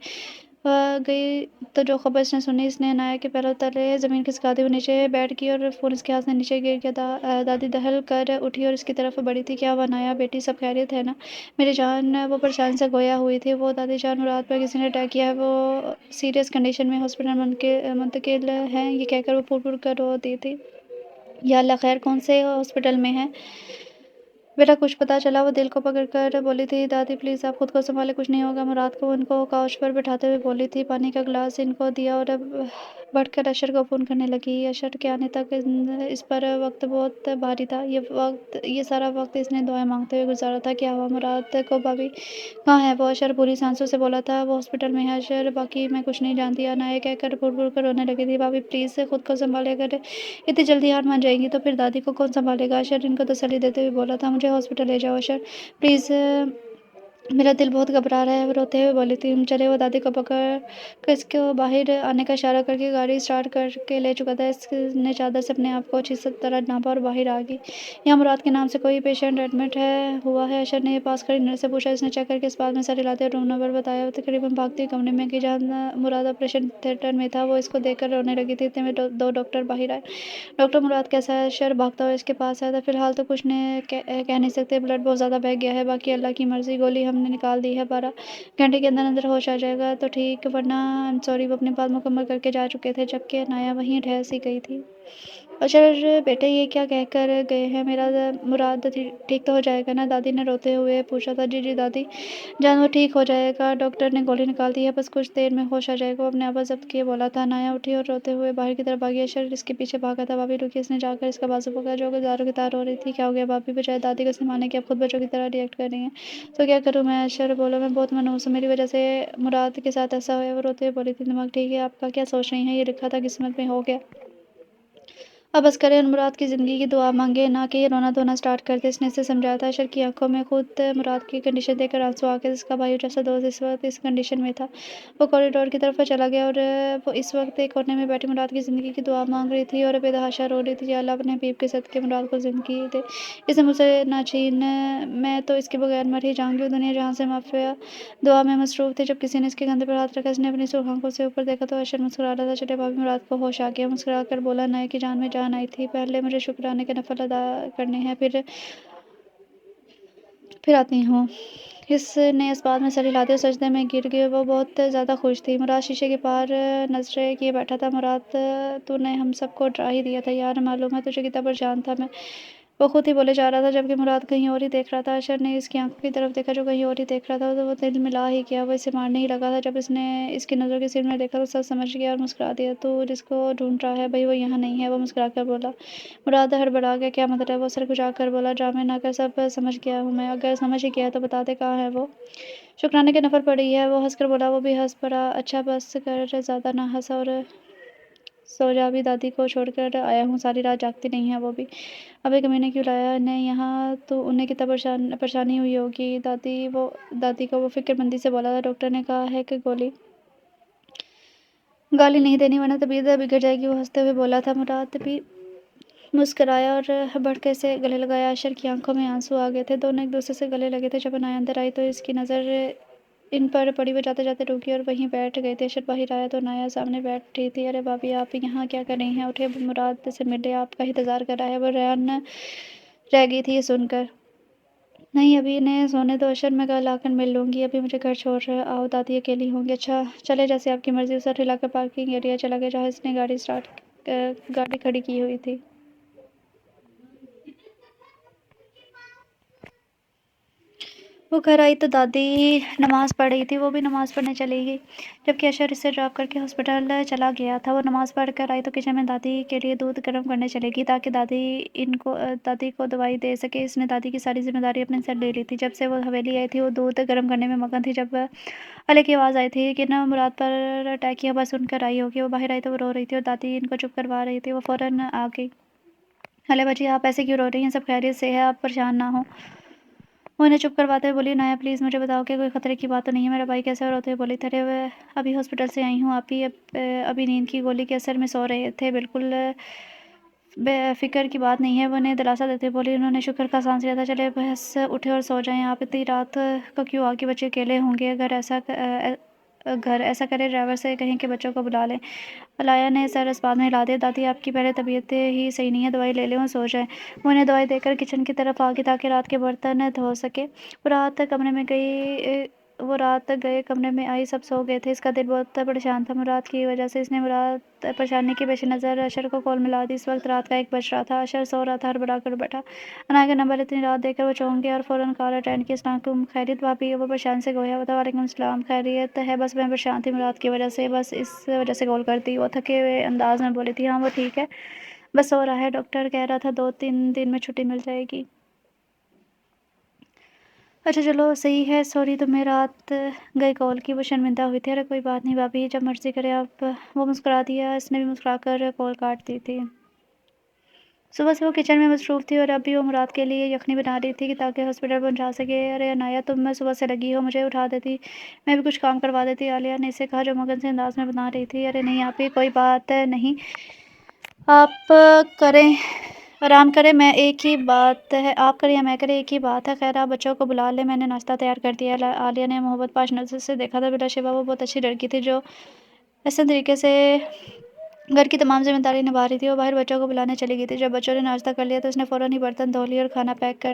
گئی تو جو خبر اس نے سنی، اس نے عنایت کے پیروں تلے زمین کھسکا دی۔ وہ نیچے بیٹھ گئی اور فون اس کے ہاتھ سے نیچے گر گیا۔ دادی دہل کر اٹھی اور اس کی طرف بڑھی تھی۔ کیا ہوا عنایت بیٹی، سب خیریت ہے نا میری جان؟ وہ پریشانی سے گویا ہوئی تھی۔ وہ دادی جان، مراد پر کسی نے اٹیک کیا ہے، وہ سیریس کنڈیشن میں ہاسپٹل منتقل ہے، یہ کہہ کر وہ پھوٹ پھوٹ کر رو دی تھی۔ یا اللہ خیر، کون سے ہاسپٹل میں ہے بیٹا، کچھ پتہ چلا؟ وہ دل کو پکڑ کر بولی تھی، دادی پلیز آپ خود کو سنبھالیں، کچھ نہیں ہوگا مراد کو۔ ان کو کاؤچ پر بٹھاتے ہوئے بولی تھی۔ پانی کا گلاس ان کو دیا اور اب بڑھ کر اشر کو فون کرنے لگی۔ اشر کے آنے تک اس پر وقت بہت بھاری تھا۔ یہ سارا وقت اس نے دعائیں مانگتے ہوئے گزارا تھا۔ کیا ہوا مراد کو؟ بھابھی کہاں ہے وہ؟ اشر پوری سانسوں سے بولا تھا۔ وہ ہاسپٹل میں ہے اشر، باقی میں کچھ نہیں جانتی، عنایت کہہ کر پھوٹ پھوٹ کر رونے لگی تھی۔ بھابھی پلیز خود کو سنبھالیں، اگر اتنی جلدی ہار مان جائیں گی تو پھر دادی کو کون سنبھالے گا؟ اشر ان کو تسلی دیتے ہوئے بولا تھا، مجھے ہاسپٹل لے جاؤ اشر پلیز، میرا دل بہت گھبرا رہا ہے، وہ روتے ہوئے بولی تھی۔ چلے۔ وہ دادی کو پکڑ کر اس کو باہر آنے کا اشارہ کر کے گاڑی اسٹارٹ کر کے لے چکا تھا۔ اس نے چادر سے اپنے آپ کو اچھی طرح ڈھانپا اور باہر آ گئی۔ یہاں مراد کے نام سے کوئی پیشنٹ ایڈمٹ ہوا ہے؟ اشر نے یہ پاس کھڑی نرس سے پوچھا۔ اس نے چیک کر کے اس بات میں سر ہلاتے ہوئے روم نمبر بتایا۔ تقریباً بھاگتی ہوئی کمرے میں گئی جہاں مراد آپریشن تھیٹر میں تھا۔ وہ اس کو دیکھ کر رونے لگی تھی۔ اتنے میں دو ڈاکٹر باہر آئے۔ ڈاکٹر مراد کیسا ہے؟ اشر بھاگتا ہوا اس کے پاس آیا تھا۔ فی الحال تو کچھ کہہ نہیں سکتے، بلڈ بہت زیادہ بہہ گیا ہے، باقی اللہ کی مرضی، گولی ہم نے نکال دی ہے، 12 گھنٹے کے اندر ہوش آ جائے گا تو ٹھیک، ورنہ سوری وہ اپنی بات مکمل کر کے جا چکے تھے، جبکہ عنایت وہیں ٹھہر سی گئی تھی۔ اشر بیٹے یہ کیا کہہ کر گئے ہیں؟ میرا مراد ٹھیک تو ہو جائے گا نا؟ دادی نے روتے ہوئے پوچھا تھا۔ جی دادی جان، وہ ٹھیک ہو جائے گا، ڈاکٹر نے گولی نکال دی ہے، بس کچھ دیر میں ہوش آ جائے گا، وہ اپنے آپ کو ضبط کیے بولا تھا۔ عنایت اٹھی اور روتے ہوئے باہر کی طرف بھاگی۔ اشر اس کے پیچھے بھاگا تھا۔ بھابھی رکی، اس نے جا کر اس کا بازو پکڑا جو زاروں کی طرح رو رہی تھی۔ کیا ہو گیا بھابھی؟ بجائے دادی کو سمجھانے کے اب خود بچوں کی طرح ری ایکٹ کر رہی ہیں۔ تو کیا کروں میں؟ اشر بولا، میں بہت منحوس ہوں، میری وجہ سے مراد کے ساتھ ایسا ہوا۔ وہ روتے ہوئے بولی تھی، دماغ ٹھیک ہے آپ کا؟ کیا سوچ رہی ہیں؟ یہ لکھا تھا قسمت میں، ہو گیا، اب بس کریں اور مراد کی زندگی کی دعا مانگے، نہ کہ یہ رونا دھونا سٹارٹ کر دے۔ اس نے اسے سمجھایا تھا۔ اشر کی آنکھوں میں خود مراد کی کنڈیشن دیکھ کر آنسو آ گئے۔ اس کا بھائیوں جیسا دوست اس وقت اس کنڈیشن میں تھا۔ وہ کوریڈور کی طرف چلا گیا اور وہ اس وقت ایک کونے میں بیٹھی مراد کی زندگی کی دعا مانگ رہی تھی اور بے تحاشا رو رہی تھی۔ یا اللہ اپنے حبیب کے صدقے مراد کو زندگی دے، اسے مجھ سے نہ چھین، میں تو اس کے بغیر مر ہی جاؤں گی۔ وہ دنیا جہاں سے مافیا دعا میں مصروف تھے، جب کسی نے اس کے کندھے پر ہاتھ رکھا۔ اس نے اپنی سرخ آنکھوں سے اوپر دیکھا تو اشر مسکرا رہا تھا۔ چلے بھابھی، مراد کو ہوش آ گیا، مسکرا کر بولا، عنایت کی جان میں جان آئی تھی، پہلے مجھے شکرانے کے نفل ادا کرنے ہیں، پھر آتی ہوں۔ اس نے اس بات میں سر ہلاتے ہوئے سجدے میں گر گئی۔ وہ بہت زیادہ خوش تھی۔ مراد شیشے کے پار نظریں کیے بیٹھا تھا۔ مراد تو نے ہم سب کو ڈرا ہی دیا تھا یار، معلوم ہے تجھے کتنا پریشان تھا میں، وہ خود ہی بولے جا رہا تھا جبکہ مراد کہیں اور ہی دیکھ رہا تھا۔ اشر نے اس کی آنکھوں کی طرف دیکھا جو کہیں اور ہی دیکھ رہا تھا تو وہ دل ملا ہی گیا، وہ اسے مارنے ہی لگا تھا۔ جب اس نے اس کی نظروں کے سر میں دیکھا تو سب سمجھ گیا اور مسکرا دیا۔ تو جس کو ڈھونڈ رہا ہے بھائی، وہ یہاں نہیں ہے، وہ مسکرا کر بولا۔ مراد ہڑبڑا گیا، کیا مطلب؟ وہ سر کھجا کر بولا، ڈرامے نہ کر، سب سمجھ گیا ہوں میں، اگر سمجھ ہی گیا تو بتا دے کہاں ہے وہ؟ شکرانے کے نفل پڑھی ہے، وہ ہنس کر بولا۔ وہ بھی ہنس پڑا، اچھا بس کر، زیادہ نہ ہنس اور سو جا، بھی دادی کو چھوڑ کر آیا ہوں، ساری رات جاگتی نہیں ہے وہ بھی، ابے کمینے کیوں لایا انہیں یہاں، تو انہیں کتنا پریشانی ہوئی ہوگی دادی کو، وہ فکر مندی سے بولا تھا۔ ڈاکٹر نے کہا ہے کہ گالی نہیں دینی ورنہ طبیعت بگڑ جائے گی، وہ ہنستے ہوئے بولا تھا۔ مراد بھی مسکرایا اور بڑھ کے اسے گلے لگایا۔ اشر کی آنکھوں میں آنسو آ گئے تھے، دونوں ایک دوسرے سے گلے لگے تھے۔ جب عنایت اندر آئی تو اس کی نظر ان پر پڑی، وہ جاتے جاتے رکی اور وہیں بیٹھ گئے تھے۔ اشر باہر آیا تو عنایت سامنے بیٹھی تھی۔ ارے بھابھی آپ یہاں کیا کر رہی ہیں؟ اٹھے، مراد سے ملے، آپ کا انتظار کر رہا ہے۔ وہ حیران رہ گئی تھی یہ سن کر۔ نہیں ابھی انہیں سونے دو اشر، میں کل آ کر مل لوں گی، ابھی مجھے گھر چھوڑ آؤ، دادی اکیلی ہوں گی۔ اچھا چلے، جیسے آپ کی مرضی۔ وہ سر ہلا کر پارکنگ ایریا چلا گیا جہاں اس نے گاڑی کھڑی کی ہوئی تھی۔ وہ گھر آئی تو دادی نماز پڑھ رہی تھی، وہ بھی نماز پڑھنے چلی گئی، جبکہ اشر اسے ڈراپ کر کے ہاسپٹل چلا گیا تھا۔ وہ نماز پڑھ کر آئی تو کچن میں دادی کے لیے دودھ گرم کرنے چلی گئی تاکہ دادی کو دوائی دے سکے۔ اس نے دادی کی ساری ذمہ داری اپنے سر لے لی تھی۔ جب سے وہ حویلی آئی تھی وہ دودھ گرم کرنے میں مگن تھی۔ جب الے کی آواز آئی تھی کہ نہ مراد پر اٹیک کی خبر سن کر آئی ہوگی، وہ باہر آئی تو وہ رو رہی تھی اور دادی ان کو چپ کروا رہی تھی۔ وہ فوراً آ گئی۔ الے بچی آپ ایسے کیوں رو رہی ہیں؟ سب خیریت سے ہے، آپ پریشان نہ ہوں۔ وہ انہیں چپ کرواتے ہوئے بولی، نایا پلیز مجھے بتاؤ کہ کوئی خطرے کی بات تو نہیں ہے، میرا بھائی کیسا ہے؟ روتے ہوئے بولی تھی، ارے ابھی ہاسپٹل سے آئی ہوں آپی، ابھی نیند کی گولی کے اثر میں سو رہے تھے، بالکل بے فکر کی بات نہیں ہے۔ وہ انہیں دلاسا دیتے ہوئے بولی، انہوں نے شکر کا سانس لیا تھا، چلے بس اٹھے اور سو جائیں، آپ اتنی رات کو کیوں آ کے بچے اکیلے ہوں گے، گھر ایسا کرے ڈرائیور سے کہیں کہ بچوں کو بلا لیں۔ علیہ نے سر اس بات میں ہلا دیا، دادی آپ کی پہلے طبیعت ہی صحیح نہیں ہے، دوائی لے لیں اور سو جائیں۔ وہ انہیں دوائی دے کر کچن کی طرف آ گئی تاکہ رات کے برتن دھو سکے۔ وہ رات گئے کمرے میں آئی، سب سو گئے تھے، اس کا دل بہت پریشان تھا مراد کی وجہ سے۔ اس نے مراد پریشانی کے پیش نظر اشر کو کال ملا دی۔ اس وقت رات کا 1 بج رہا تھا، اشر سو رہا تھا، ہڑبڑا کر بیٹھا۔ عنایہ کا نمبر اتنی رات دیکھ کر وہ چونک گیا اور فوراً کال اٹینڈ کی۔ السلام علیکم، خیریت بھابھی؟ وہ پریشانی سے گویا بتا، وعلیکم السلام، خیریت ہے، بس میں پریشان تھی مراد کی وجہ سے، بس اس وجہ سے کال کرتی۔ وہ تھکے ہوئے انداز میں بولی تھی، ہاں وہ ٹھیک ہے، بس سو رہا ہے، ڈاکٹر کہہ رہا تھا 2-3 دن میں چھٹی مل جائے گی۔ اچھا چلو صحیح ہے، سوری تمہیں رات گئے کال کی۔ وہ شرمندہ ہوئی تھی، ارے کوئی بات نہیں بھابھی، جب مرضی کرے آپ۔ وہ مسکرا دیا، اس نے بھی مسکرا کر کال کاٹ دی تھی۔ صبح سے وہ کچن میں مصروف تھی اور اب بھی وہ مراد کے لیے یخنی بنا رہی تھی تاکہ ہاسپٹل پہنچا سکے۔ ارے عنایہ تم صبح سے لگی ہو، مجھے اٹھا دیتی، میں بھی کچھ کام کروا دیتی، عالیہ نے اسے کہا جو مگن سے انداز میں بتا رہی تھی۔ ارے نہیں آپی، کوئی بات نہیں، آپ کریں، آرام کریں، میں ایک ہی بات ہے، آپ کریں یا میں کریں ایک ہی بات ہے، خیر آپ بچوں کو بلا لیں، میں نے ناشتہ تیار کر دیا ہے۔ عالیہ نے محبت پاش نظر سے دیکھا تھا، بلا شبہ وہ بہت اچھی لڑکی تھی جو احسن طریقے سے گھر کی تمام ذمہ داری نبھا رہی تھی۔ وہ باہر بچوں کو بلانے چلی گئی تھی، جب بچوں نے ناشتہ کر لیا تو اس نے فوراً ہی برتن دھو لیے اور کھانا پیک کر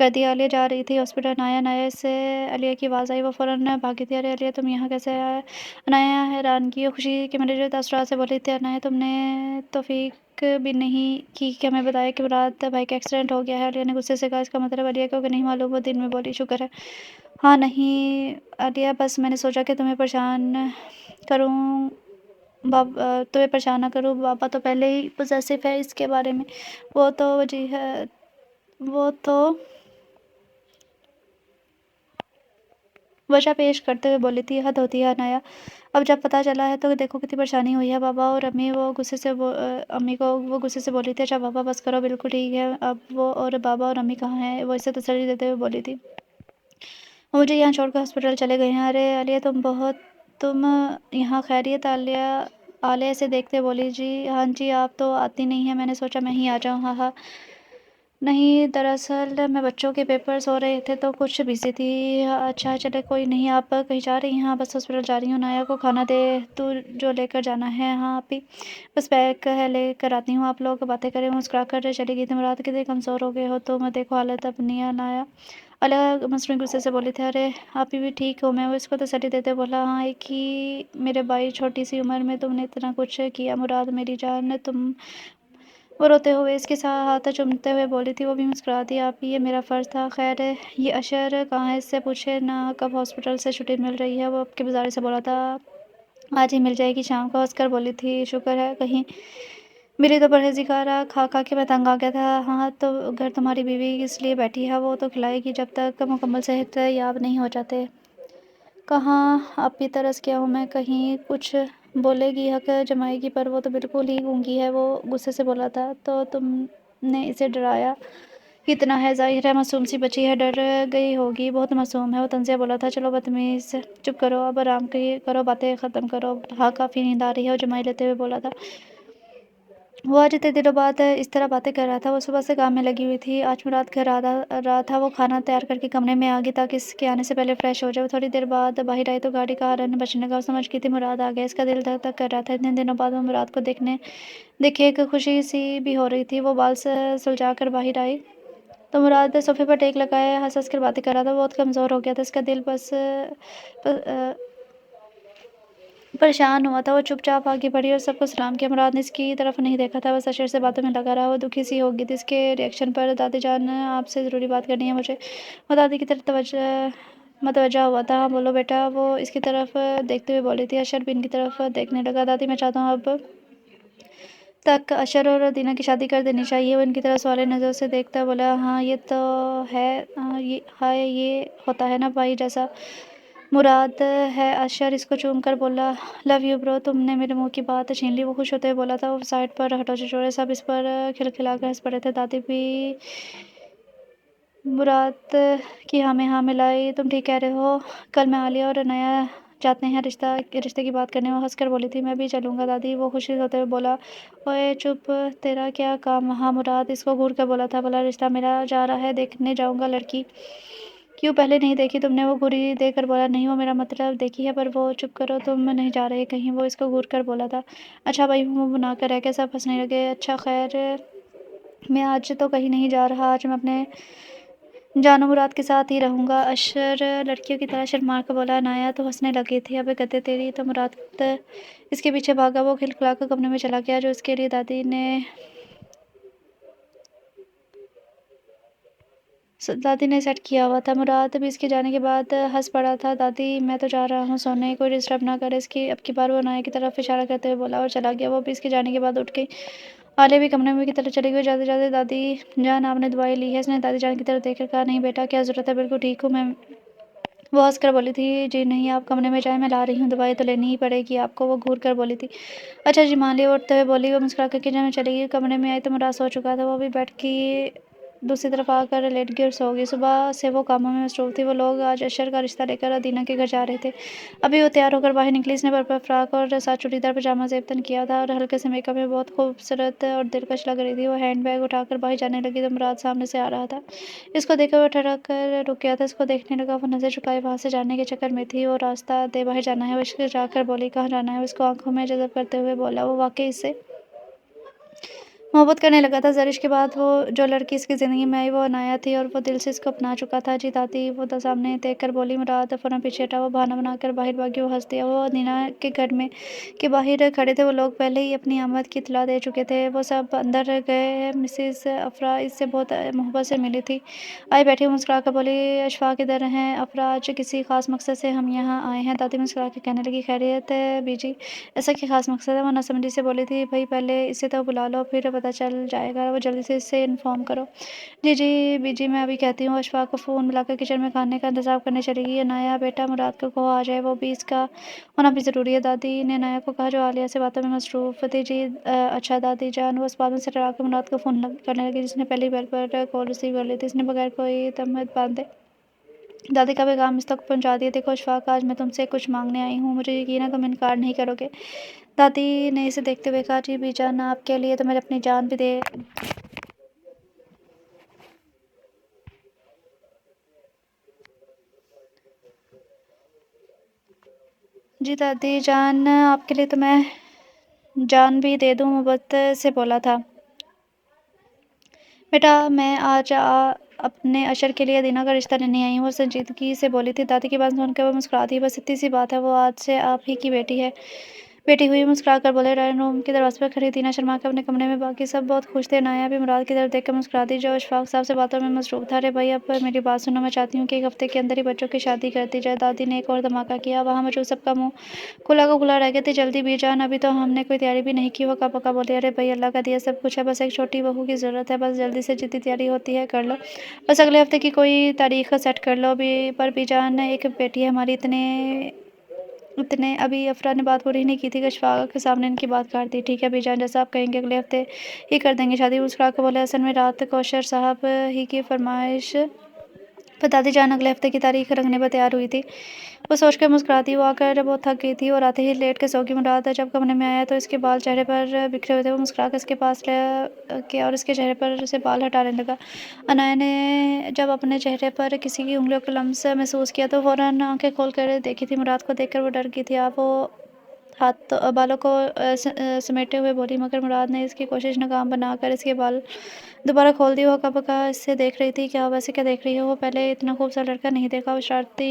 دیا۔ عالیہ جا رہی تھی ہاسپٹل، عنایہ سے عالیہ کی آواز آئی، وہ فوراً بھاگی تھی۔ ارے عالیہ تم یہاں کیسے آئے؟ عنایہ حیرانگی اور خوشی کے مرے تاثرات سے بولی تھی، عنایہ تم نے توفیق بھی نہیں کی کہ ہمیں بتایا کہ مراد بھائی کا ایکسیڈنٹ ہو گیا ہے۔ عالیہ نے غصے سے کہا، اس کا مطلب عالیہ کو نہیں معلوم؟ وہ دل میں بولی، شکر ہے ہاں نہیں عالیہ، بس میں نے سوچا کہ تمہیں پریشان نہ کروں، بابا تو پہلے ہی پوزیسو ہے اس کے بارے میں، وہ تو وجہ پیش کرتے ہوئے بولی تھی، حد ہوتی ہے عنایہ، اب جب پتہ چلا ہے تو دیکھو کتنی پریشانی ہوئی ہے بابا اور امی۔ امی کو وہ غصے سے بولی تھی، اچھا بابا بس کرو، بالکل ٹھیک ہے، اب وہ اور بابا اور امی کہاں ہیں؟ وہ اسے تسلی دیتے ہوئے بولی تھی، وہ مجھے یہاں چھوڑ کر ہاسپٹل چلے گئے ہیں۔ ارے عالیہ تم یہاں خیریت؟ عالیہ سے دیکھتے بولی، جی ہاں جی، آپ تو آتی نہیں ہیں، میں نے سوچا میں ہی آ جاؤں، ہاں ہاں نہیں دراصل میں بچوں کے پیپرز ہو رہے تھے تو کچھ بزی تھی۔ اچھا چلے کوئی نہیں، آپ کہیں جا رہی ہیں؟ ہاں بس ہاسپٹل جا رہی ہوں، عنایہ کو کھانا دے تو جو لے کر جانا ہے۔ ہاں آپی بس بیگ ہے لے کر آتی ہوں، آپ لوگ باتیں کریں۔ مسکرا کر چلی گئی تھی۔ مراد کتنے کمزور ہو گئے ہو تم، دیکھو حالت اپنی۔ عالیہ مصنوعی غصے سے بولی تھی، ارے آپی بھی ٹھیک ہو؟ میں وہ اس کو تسلی دیتے بولا، ہاں ایک ہی میرے بھائی، چھوٹی سی عمر میں تم نے اتنا کچھ کیا مراد میری جان، وہ روتے ہوئے اس کے ہاتھ چومتے ہوئے بولی تھی۔ وہ بھی مسکرا دی، آپی یہ میرا فرض تھا، خیر یہ اشر کہاں ہے؟ اس سے پوچھے نا کب ہاسپٹل سے چھٹی مل رہی ہے؟ وہ اب کے بازار سے بولا تھا، آج ہی مل جائے گی شام کو، ہنس کر بولی تھی، شکر ہے کہیں میری تو پرہیزی کھا کھا کے میں تنگ آ گیا تھا۔ ہاں تو گھر تمہاری بیوی اس لیے بیٹھی ہے، وہ تو کھلائے گی جب تک مکمل صحت یاب نہیں ہو جاتے۔ کہاں آپی ترس گیا ہوں میں، کہیں کچھ بولے گی، حق جمائے گی، پر وہ تو بالکل ہی گونگی ہے۔ وہ غصے سے بولا تھا، تو تم نے اسے ڈرایا ہی اتنا ہے، ظاہر ہے معصوم سی بچی ہے، ڈر گئی ہوگی، بہت معصوم ہے۔ وہ طنزیہ بولا تھا، چلو بدتمیز، چپ کرو اب، آرام کرو، باتیں ختم کرو، ہاں کافی نیند آ رہی ہے، وہ جمائی لیتے ہوئے بولا تھا۔ وہ آج اتنے دنوں بعد اس طرح باتیں کر رہا تھا، وہ صبح سے کام میں لگی ہوئی تھی، آج مراد گھر آ رہا تھا۔ وہ کھانا تیار کر کے کمرے میں آ گئی تاکہ اس کے آنے سے پہلے فریش ہو جائے۔ وہ تھوڑی دیر بعد باہر آئی تو گاڑی کا ہارن بجنے لگا، وہ سمجھ گئی تھی مراد آ گیا، اس کا دل دھک دھک کر رہا تھا، اتنے دنوں بعد وہ مراد کو دیکھے ایک خوشی سی بھی ہو رہی تھی۔ وہ بال سلجھا کر باہر آئی تو مراد صوفے پر ٹیک لگائے ہنس ہنس کر باتیں کر رہا تھا، وہ بہت کمزور ہو گیا تھا، اس کا دل بس پریشان ہوا تھا۔ وہ چپ چاپ آگے بڑھی اور سب کو سلام کیا، مراد نے اس کی طرف نہیں دیکھا تھا، بس اشر سے باتوں میں لگا رہا۔ وہ دکھی سی ہو گئی تھی اس کے ری ایکشن پر۔ دادی جان آپ سے ضروری بات کرنی ہے مجھے، وہ دادی کی طرف متوجہ ہوا تھا۔ ہاں بولو بیٹا، وہ اس کی طرف دیکھتے ہوئے بولی تھی۔ اشر بھی ان کی طرف دیکھنے لگا، دادی میں چاہتا ہوں اب تک اشر اور دینا کی شادی کر دینی چاہیے۔ وہ ان کی طرف سوالیہ نظروں سے دیکھتا بولا، ہاں یہ تو ہے، یہ ہوتا ہے نا بھائی جیسا مراد ہے۔ اشر اس کو چوم کر بولا، لو یو برو، تم نے میرے منہ کی بات چھین لی۔ وہ خوش ہوتے ہوئے بولا تھا، وہ سائڈ پر ہٹو چچوڑے، سب اس پر کھلکھلا کر ہنس پڑے تھے، دادی بھی مراد کی ہاں میں ہاں ملائی۔ تم ٹھیک کہہ رہے ہو، کل میں عالیہ اور عنایہ جاتے ہیں رشتے کی بات کرنے۔ وہ ہنس کر بولی تھی میں بھی چلوں گا دادی۔ وہ خوشی ہوتے ہوئے بولا اوئے چپ، تیرا کیا کام وہاں؟ مراد اس کو گھور کر بولا تھا بھلا رشتہ ملا جا رہا ہے، دیکھنے جاؤں گا لڑکی۔ کیوں پہلے نہیں دیکھی تم نے؟ وہ گھوری دے کر بولا نہیں، وہ میرا مطلب دیکھی ہے پر وہ چپ کرو، تم نہیں جا رہے کہیں، وہ اس کو گھور کر بولا تھا۔ اچھا بھائی منہ بنا کر رہ گئے، سب ہنسنے لگے۔ اچھا خیر، میں آج تو کہیں نہیں جا رہا، آج میں اپنے جان و مراد کے ساتھ ہی رہوں گا۔ اشر لڑکیوں کی طرح شرما کر بولا۔ عنایہ تو ہنسنے لگی تھی۔ ابے گدے تیری تو مراد اس کے پیچھے بھاگا۔ وہ کھلکھلا کر کمرے میں چلا گیا جو اس کے لیے دادی نے سیٹ کیا ہوا تھا۔ مراد بھی اس کے جانے کے بعد ہنس پڑا تھا۔ دادی میں تو جا رہا ہوں سونے، کوئی ڈسٹرب نہ کرے۔ اب کی بار وہ عنایہ کی طرف اشارہ کرتے ہوئے بولا اور چلا گیا۔ وہ بھی اس کے جانے کے بعد اٹھ گئی۔ عالیہ بھی کمرے میں کی طرف چلی گئی۔ جاتے جاتے دادی جان آپ نے دوائی لی ہے؟ اس نے دادی جان کی طرف دیکھ کر کہا نہیں بیٹا، کیا ضرورت ہے، بالکل ٹھیک ہوں میں۔ وہ ہنس کر بولی تھی جی نہیں، آپ کمرے میں جائیں، میں لا رہی ہوں، دوائی تو لینی ہی پڑے گی آپ کو۔ وہ گھور کر بولی تھی اچھا جی مان لیا، اٹھتے ہوئے بولی۔ وہ مسکرا کر کچن میں چلی گئی۔ کمرے میں آئی تو مراد سو چکا تھا۔ وہ بھی بیڈ کی دوسری طرف آ کر لیٹ گئی اور سو گئی۔ صبح سے وہ کاموں میں مصروف تھی۔ وہ لوگ آج اشر کا رشتہ لے کر ادینہ کے گھر جا رہے تھے۔ ابھی وہ تیار ہو کر باہر نکلی۔ اس نے پرپل فراک اور ساتھ چوڑی دار پاجامہ زیب تن کیا تھا اور ہلکے سے میک اپ میں بہت خوبصورت اور دلکش لگ رہی تھی۔ وہ ہینڈ بیگ اٹھا کر باہر جانے لگی تو مراد سامنے سے آ رہا تھا۔ اس کو دیکھ کر وہ ٹھڑک کر رک گیا تھا۔ اس کو دیکھنے لگا، وہ نظر جھکائے وہاں سے جانے کے چکر میں تھی۔ وہ راستہ دے باہر جانا ہے، وہ ہچکچا کر بولی کہاں جانا ہے؟ وہ اس کو آنکھوں میں جذب کرتے ہوئے بولا۔ وہ واقعی اس سے محبت کرنے لگا تھا۔ زرش کے بعد وہ جو لڑکی اس کی زندگی میں آئی وہ عنایہ تھی اور وہ دل سے اس کو اپنا چکا تھا۔ جی دادی، وہ سامنے دیکھ کر بولی۔ مراد فوراً پیچھے ہٹا۔ وہ بہانہ بنا کر باہر بھاگی۔ وہ ہنس دیا۔ وہ ادینہ کے گھر کے باہر کھڑے تھے۔ وہ لوگ پہلے ہی اپنی آمد کی اطلاع دے چکے تھے۔ وہ سب اندر گئے۔ مسز افرا اس سے بہت محبت سے ملی تھی۔ آئی بیٹھی۔ وہ مسکرا کر بولی اشفاق ادھر ہیں؟ افرا آج کسی خاص مقصد سے ہم یہاں آئے ہیں۔ دادی مسکرا کر کہنے لگی خیریت بی جی؟ ایسا کیا خاص مقصد ہے؟ وہ ناسمجھی سے بولی تھی بھئی پہلے اسے تو بلا لو، پھر پتہ چل جائے گا، وہ جلدی سے اسے انفارم کرو۔ جی جی بی جی، میں ابھی کہتی ہوں۔ اشفاق کو فون ملا کر کچن میں کھانے کا انتظام کرنے چلی گئی۔ عنایہ بیٹا مراد کو کہو آ جائے، وہ بھی اس کا ہونا بھی ضروری ہے۔ دادی نے عنایہ کو کہا جو عالیہ سے باتوں میں مصروف تھی۔ جی اچھا دادی جان۔ وہ اس بات میں سٹرا کر مراد کو فون کرنے لگی جس نے پہلی بیل پر کال ریسیو کر لی تھی۔ اس نے بغیر کوئی تہمت باندھے دادی کا پیغام اس تک پہنچا دیا۔ دیکھو اشفاق، آج میں تم سے کچھ مانگنے آئی ہوں، مجھے یقین ہے تم انکار نہیں کرو گے۔ دادی نے اسے دیکھتے ہوئے کہا جی بی جان، آپ کے لیے تو میں اپنی جان بھی دے جی دادی جان، آپ کے لیے تو میں جان بھی دے دوں، محبت سے بولا تھا بیٹا۔ میں آج اپنے اشر کے لیے ادینہ کا رشتہ لینے آئی ہوں، وہ سنجیدگی سے بولی تھی۔ دادی کی بات سن کر وہ مسکرا دی۔ بس اتنی سی بات ہے، وہ آج سے آپ ہی کی بیٹی ہوئی۔ مسکرا کر بولے۔ ڈرائنگ روم کے دروازے پر کھڑی ادینہ شرما کے اپنے کمرے میں، باقی سب بہت خوش تھے۔ عنایہ بھی مراد کی طرف دیکھ کر مسکرا دی جو اشفاق صاحب سے باتوں میں مصروف تھا۔ ارے بھائی اب میری بات سنو، میں چاہتی ہوں کہ ایک ہفتے کے اندر ہی بچوں کی شادی کر دی جائے۔ دادی نے ایک اور دھماکہ کیا۔ وہاں موجود سب کا منہ کھلا کا کھلا رہ گیا تھا۔ جلدی بی جان، ابھی تو ہم نے کوئی تیاری بھی نہیں کی۔ وہ ہکا پکا بولی۔ ارے بھائی اللہ کا دیا سب کچھ ہے، بس ایک چھوٹی بہو کی ضرورت ہے، بس جلدی سے جتنی تیاری ہوتی ہے کر لو، بس اگلے ہفتے کی کوئی تاریخ سیٹ کر لو۔ پر بی جان، ایک بیٹی ہے ہماری، اتنے ابھی افرا نے بات پوری نہیں کی تھی کہ اشفاق کے سامنے ان کی بات کاٹ دی۔ ٹھیک ہے بی جان، جیسا آپ کہیں گے، اگلے ہفتے ہی کر دیں گے شادی۔ مسکرا کر بولے اصل میں رات کو اشر صاحب ہی کی فرمائش پر دادی جان اگلے ہفتے کی تاریخ رکھنے پر تیار ہوئی تھی۔ وہ سوچ کر مسکرا دی۔ وہ آ کر بہت تھک گئی تھی اور آتے ہی لیٹ کے سو گئی۔ مراد جب کمرے میں آیا تو اس کے بال چہرے پر بکھرے ہوئے تھے۔ وہ مسکرا کر اس کے پاس گیا اور اس کے چہرے پر سے بال ہٹانے لگا۔ عنایہ نے جب اپنے چہرے پر کسی کی انگلیوں کا لمس محسوس کیا تو فوراً آنکھیں کھول کر دیکھی تھی۔ مراد کو دیکھ کر وہ ڈر گئی تھی۔ وہ بالوں کو سمیٹے ہوئے بولی، مگر مراد نے اس کی کوشش ناکام بنا کر اس کے بال دوبارہ کھول دیے۔ وہ ہکا پکا اس سے دیکھ رہی تھی۔ کیا ویسے کیا دیکھ رہی ہو؟ وہ پہلے اتنا خوبصورت لڑکا نہیں دیکھا۔ وہ شرارتی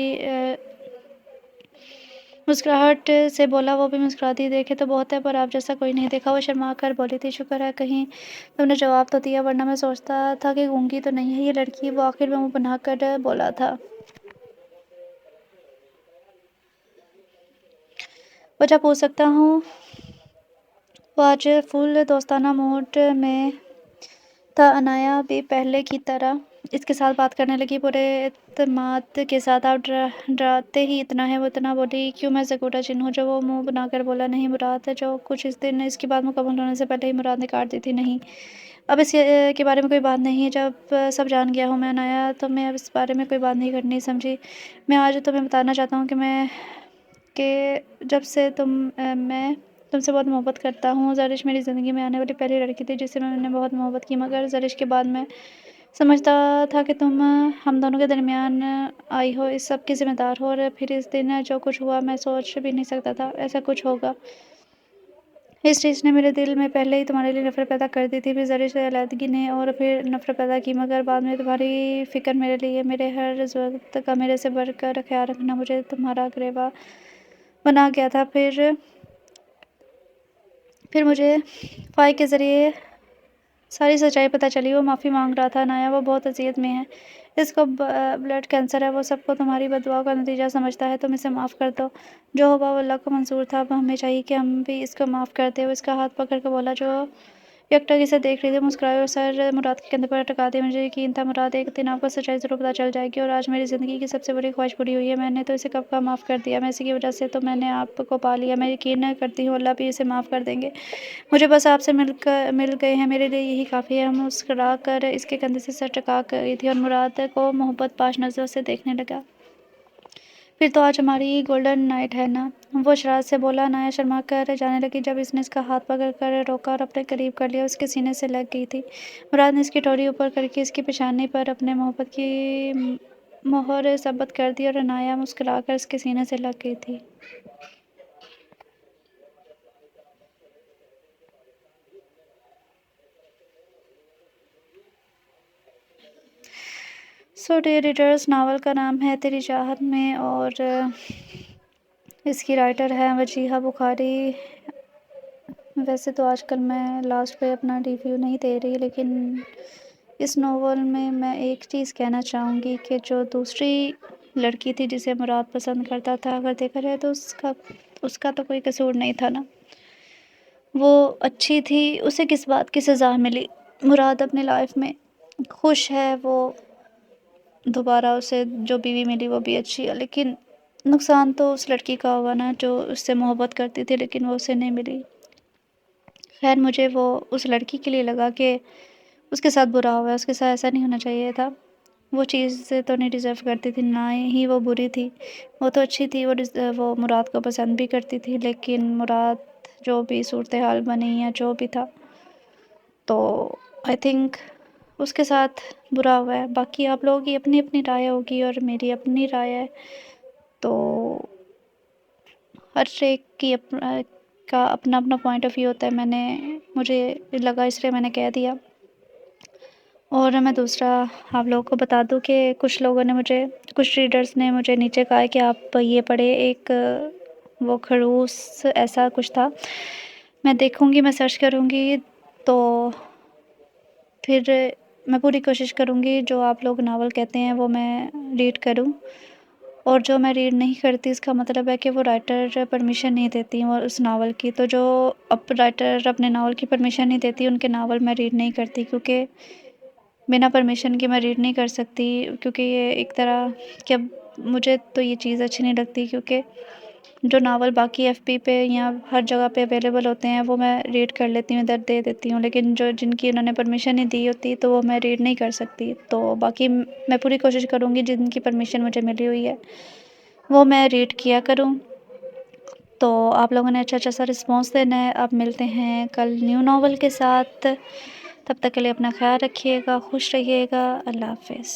مسکراہٹ سے بولا۔ وہ بھی مسکرا دی۔ دیکھے تو بہت ہے پر آپ جیسا کوئی نہیں دیکھا۔ وہ شرما کر بولی تھی شکر ہے کہیں تم نے جواب تو دیا، ورنہ میں سوچتا تھا کہ گونگی تو نہیں ہے یہ لڑکی۔ وہ آخر میں منہ بنا کر بولا تھا۔ وجہ پوچھ سکتا ہوں؟ وہ آج فل دوستانہ موڈ میں تھا۔ عنایہ بھی پہلے کی طرح اس کے ساتھ بات کرنے لگی پورے اعتماد کے ساتھ۔ آپ ڈراتے ہی اتنا ہے۔ وہ اتنا بولی، کیوں میں زکوٹا جن ہوں؟ جو وہ منہ بنا کر بولا، نہیں مراد جو کچھ اس دن اس کی بات مکمل ہونے سے پہلے ہی مراد نے کاٹ دی تھی۔ نہیں، اب اس کے بارے میں کوئی بات نہیں ہے۔ جب سب جان گیا ہوں میں عنایا، تو میں اب اس بارے میں کوئی بات نہیں کرنی، سمجھی؟ میں آج تمہیں بتانا چاہتا ہوں کہ جب سے میں تم سے بہت محبت کرتا ہوں۔ زرش میری زندگی میں آنے والی پہلی لڑکی تھی جس سے میں نے بہت محبت کی، مگر زرش کے بعد میں سمجھتا تھا کہ تم ہم دونوں کے درمیان آئی ہو، اس سب کی ذمہ دار ہو، اور پھر اس دن جو کچھ ہوا میں سوچ بھی نہیں سکتا تھا ایسا کچھ ہوگا۔ اس چیز نے میرے دل میں پہلے ہی تمہارے لیے نفرت پیدا کر دی تھی، پھر زرش سے علیحدگی نے اور پھر نفرت پیدا کی، مگر بعد میں تمہاری فکر میرے لیے، میرے ہر ضرورت کا میرے سے بڑھ کر خیال رکھنا مجھے تمہارا گریباں بنا گیا تھا۔ پھر مجھے فائق کے ذریعے ساری سچائی پتہ چلی۔ وہ معافی مانگ رہا تھا عنایا، وہ بہت اذیت میں ہے، اس کو بلڈ کینسر ہے، وہ سب کو تمہاری بد دعاؤں کا نتیجہ سمجھتا ہے، تم اسے معاف کر دو۔ جو ہوا وہ اللہ کو منظور تھا، اب ہمیں چاہیے کہ ہم بھی اس کو معاف کر دیں۔ وہ اس کا ہاتھ پکڑ کے بولا، جو یکٹک اسے دیکھ رہی تھی، مسکرائے اور سر مراد کے کندھے پر ٹکا دیا۔ مجھے یقین تھا مراد، ایک دن آپ کو سچائی ضرور پتہ چل جائے گی، اور آج میری زندگی کی سب سے بڑی خواہش پوری ہوئی ہے۔ میں نے تو اسے کب کا معاف کر دیا، میں اسی کی وجہ سے تو میں نے آپ کو پا لیا۔ میں یقین کرتی ہوں اللہ بھی اسے معاف کر دیں گے، مجھے بس آپ سے مل گئے ہیں، میرے لیے یہی کافی ہے۔ ہم مسکرا کر اس کے کندھے سے سر ٹکا گئی تھی، اور مراد کو محبت پاش نظروں سے دیکھنے لگا۔ پھر تو آج ہماری گولڈن نائٹ ہے نا؟ وہ شرارت سے بولا۔ عنایا شرما کر جانے لگی جب اس نے اس کا ہاتھ پکڑ کر روکا اور اپنے قریب کر لیا، اس کے سینے سے لگ گئی تھی۔ مراد نے اس کی ٹوری اوپر کر کے اس کی پیشانی پر اپنے محبت کی مہر ثبت کر دی، اور عنایا مسکرا کر اس کے سینے سے لگ گئی تھی۔ سو ڈیئر ریڈرز، ناول کا نام ہے تیری چاہت میں، اور اس کی رائٹر ہے وجیہہ بخاری۔ ویسے تو آج کل میں لاسٹ پہ اپنا ریویو نہیں دے رہی، لیکن اس ناول میں ایک چیز کہنا چاہوں گی کہ جو دوسری لڑکی تھی جسے مراد پسند کرتا تھا، اگر دیکھا جائے تو اس کا تو کوئی قصور نہیں تھا نا، وہ اچھی تھی، اسے کس بات کی سزا ملی؟ مراد اپنی لائف میں خوش ہے، وہ دوبارہ اسے جو بیوی ملی وہ بھی اچھی ہے، لیکن نقصان تو اس لڑکی کا ہوا نا جو اس سے محبت کرتی تھی لیکن وہ اسے نہیں ملی۔ خیر، مجھے وہ اس لڑکی کے لیے لگا کہ اس کے ساتھ برا ہوا ہے، اس کے ساتھ ایسا نہیں ہونا چاہیے تھا، وہ چیز تو نہیں ڈیزرو کرتی تھی، نہ ہی وہ بری تھی، وہ تو اچھی تھی، وہ مراد کو پسند بھی کرتی تھی، لیکن مراد جو بھی صورتحال بنی یا جو بھی تھا تو آئی تھنک اس کے ساتھ برا ہوا ہے۔ باقی آپ لوگوں کی اپنی اپنی رائے ہوگی اور میری اپنی رائے ہے، تو ہر ایک کی کا اپنا اپنا پوائنٹ آف ویو ہوتا ہے۔ مجھے لگا اس لیے میں نے کہہ دیا۔ اور میں دوسرا آپ لوگوں کو بتا دوں کہ کچھ ریڈرز نے مجھے نیچے کہا ہے کہ آپ یہ پڑھیں، ایک وہ خڑوس ایسا کچھ تھا، میں دیکھوں گی، میں سرچ کروں گی، تو پھر میں پوری کوشش کروں گی جو آپ لوگ ناول کہتے ہیں وہ میں ریڈ کروں، اور جو میں ریڈ نہیں کرتی اس کا مطلب ہے کہ وہ رائٹر پرمیشن نہیں دیتی اور اس ناول کی، تو جو رائٹر اپنے ناول کی پرمیشن نہیں دیتی ان کے ناول میں ریڈ نہیں کرتی، کیونکہ بنا پرمیشن کے میں ریڈ نہیں کر سکتی، کیونکہ یہ ایک طرح کہ مجھے تو یہ چیز اچھی نہیں لگتی، کیونکہ جو ناول باقی ایف پی پہ یا ہر جگہ پہ اویلیبل ہوتے ہیں وہ میں ریڈ کر لیتی ہوں، ادھر دے دیتی ہوں، لیکن جن کی انہوں نے پرمیشن نہیں دی ہوتی تو وہ میں ریڈ نہیں کر سکتی، تو باقی میں پوری کوشش کروں گی جن کی پرمیشن مجھے ملی ہوئی ہے وہ میں ریڈ کیا کروں۔ تو آپ لوگوں نے اچھا سا رسپانس دینا ہے۔ اب ملتے ہیں کل نیو ناول کے ساتھ، تب تک کے لیے اپنا خیال رکھیے گا، خوش رہیے گا، اللہ حافظ۔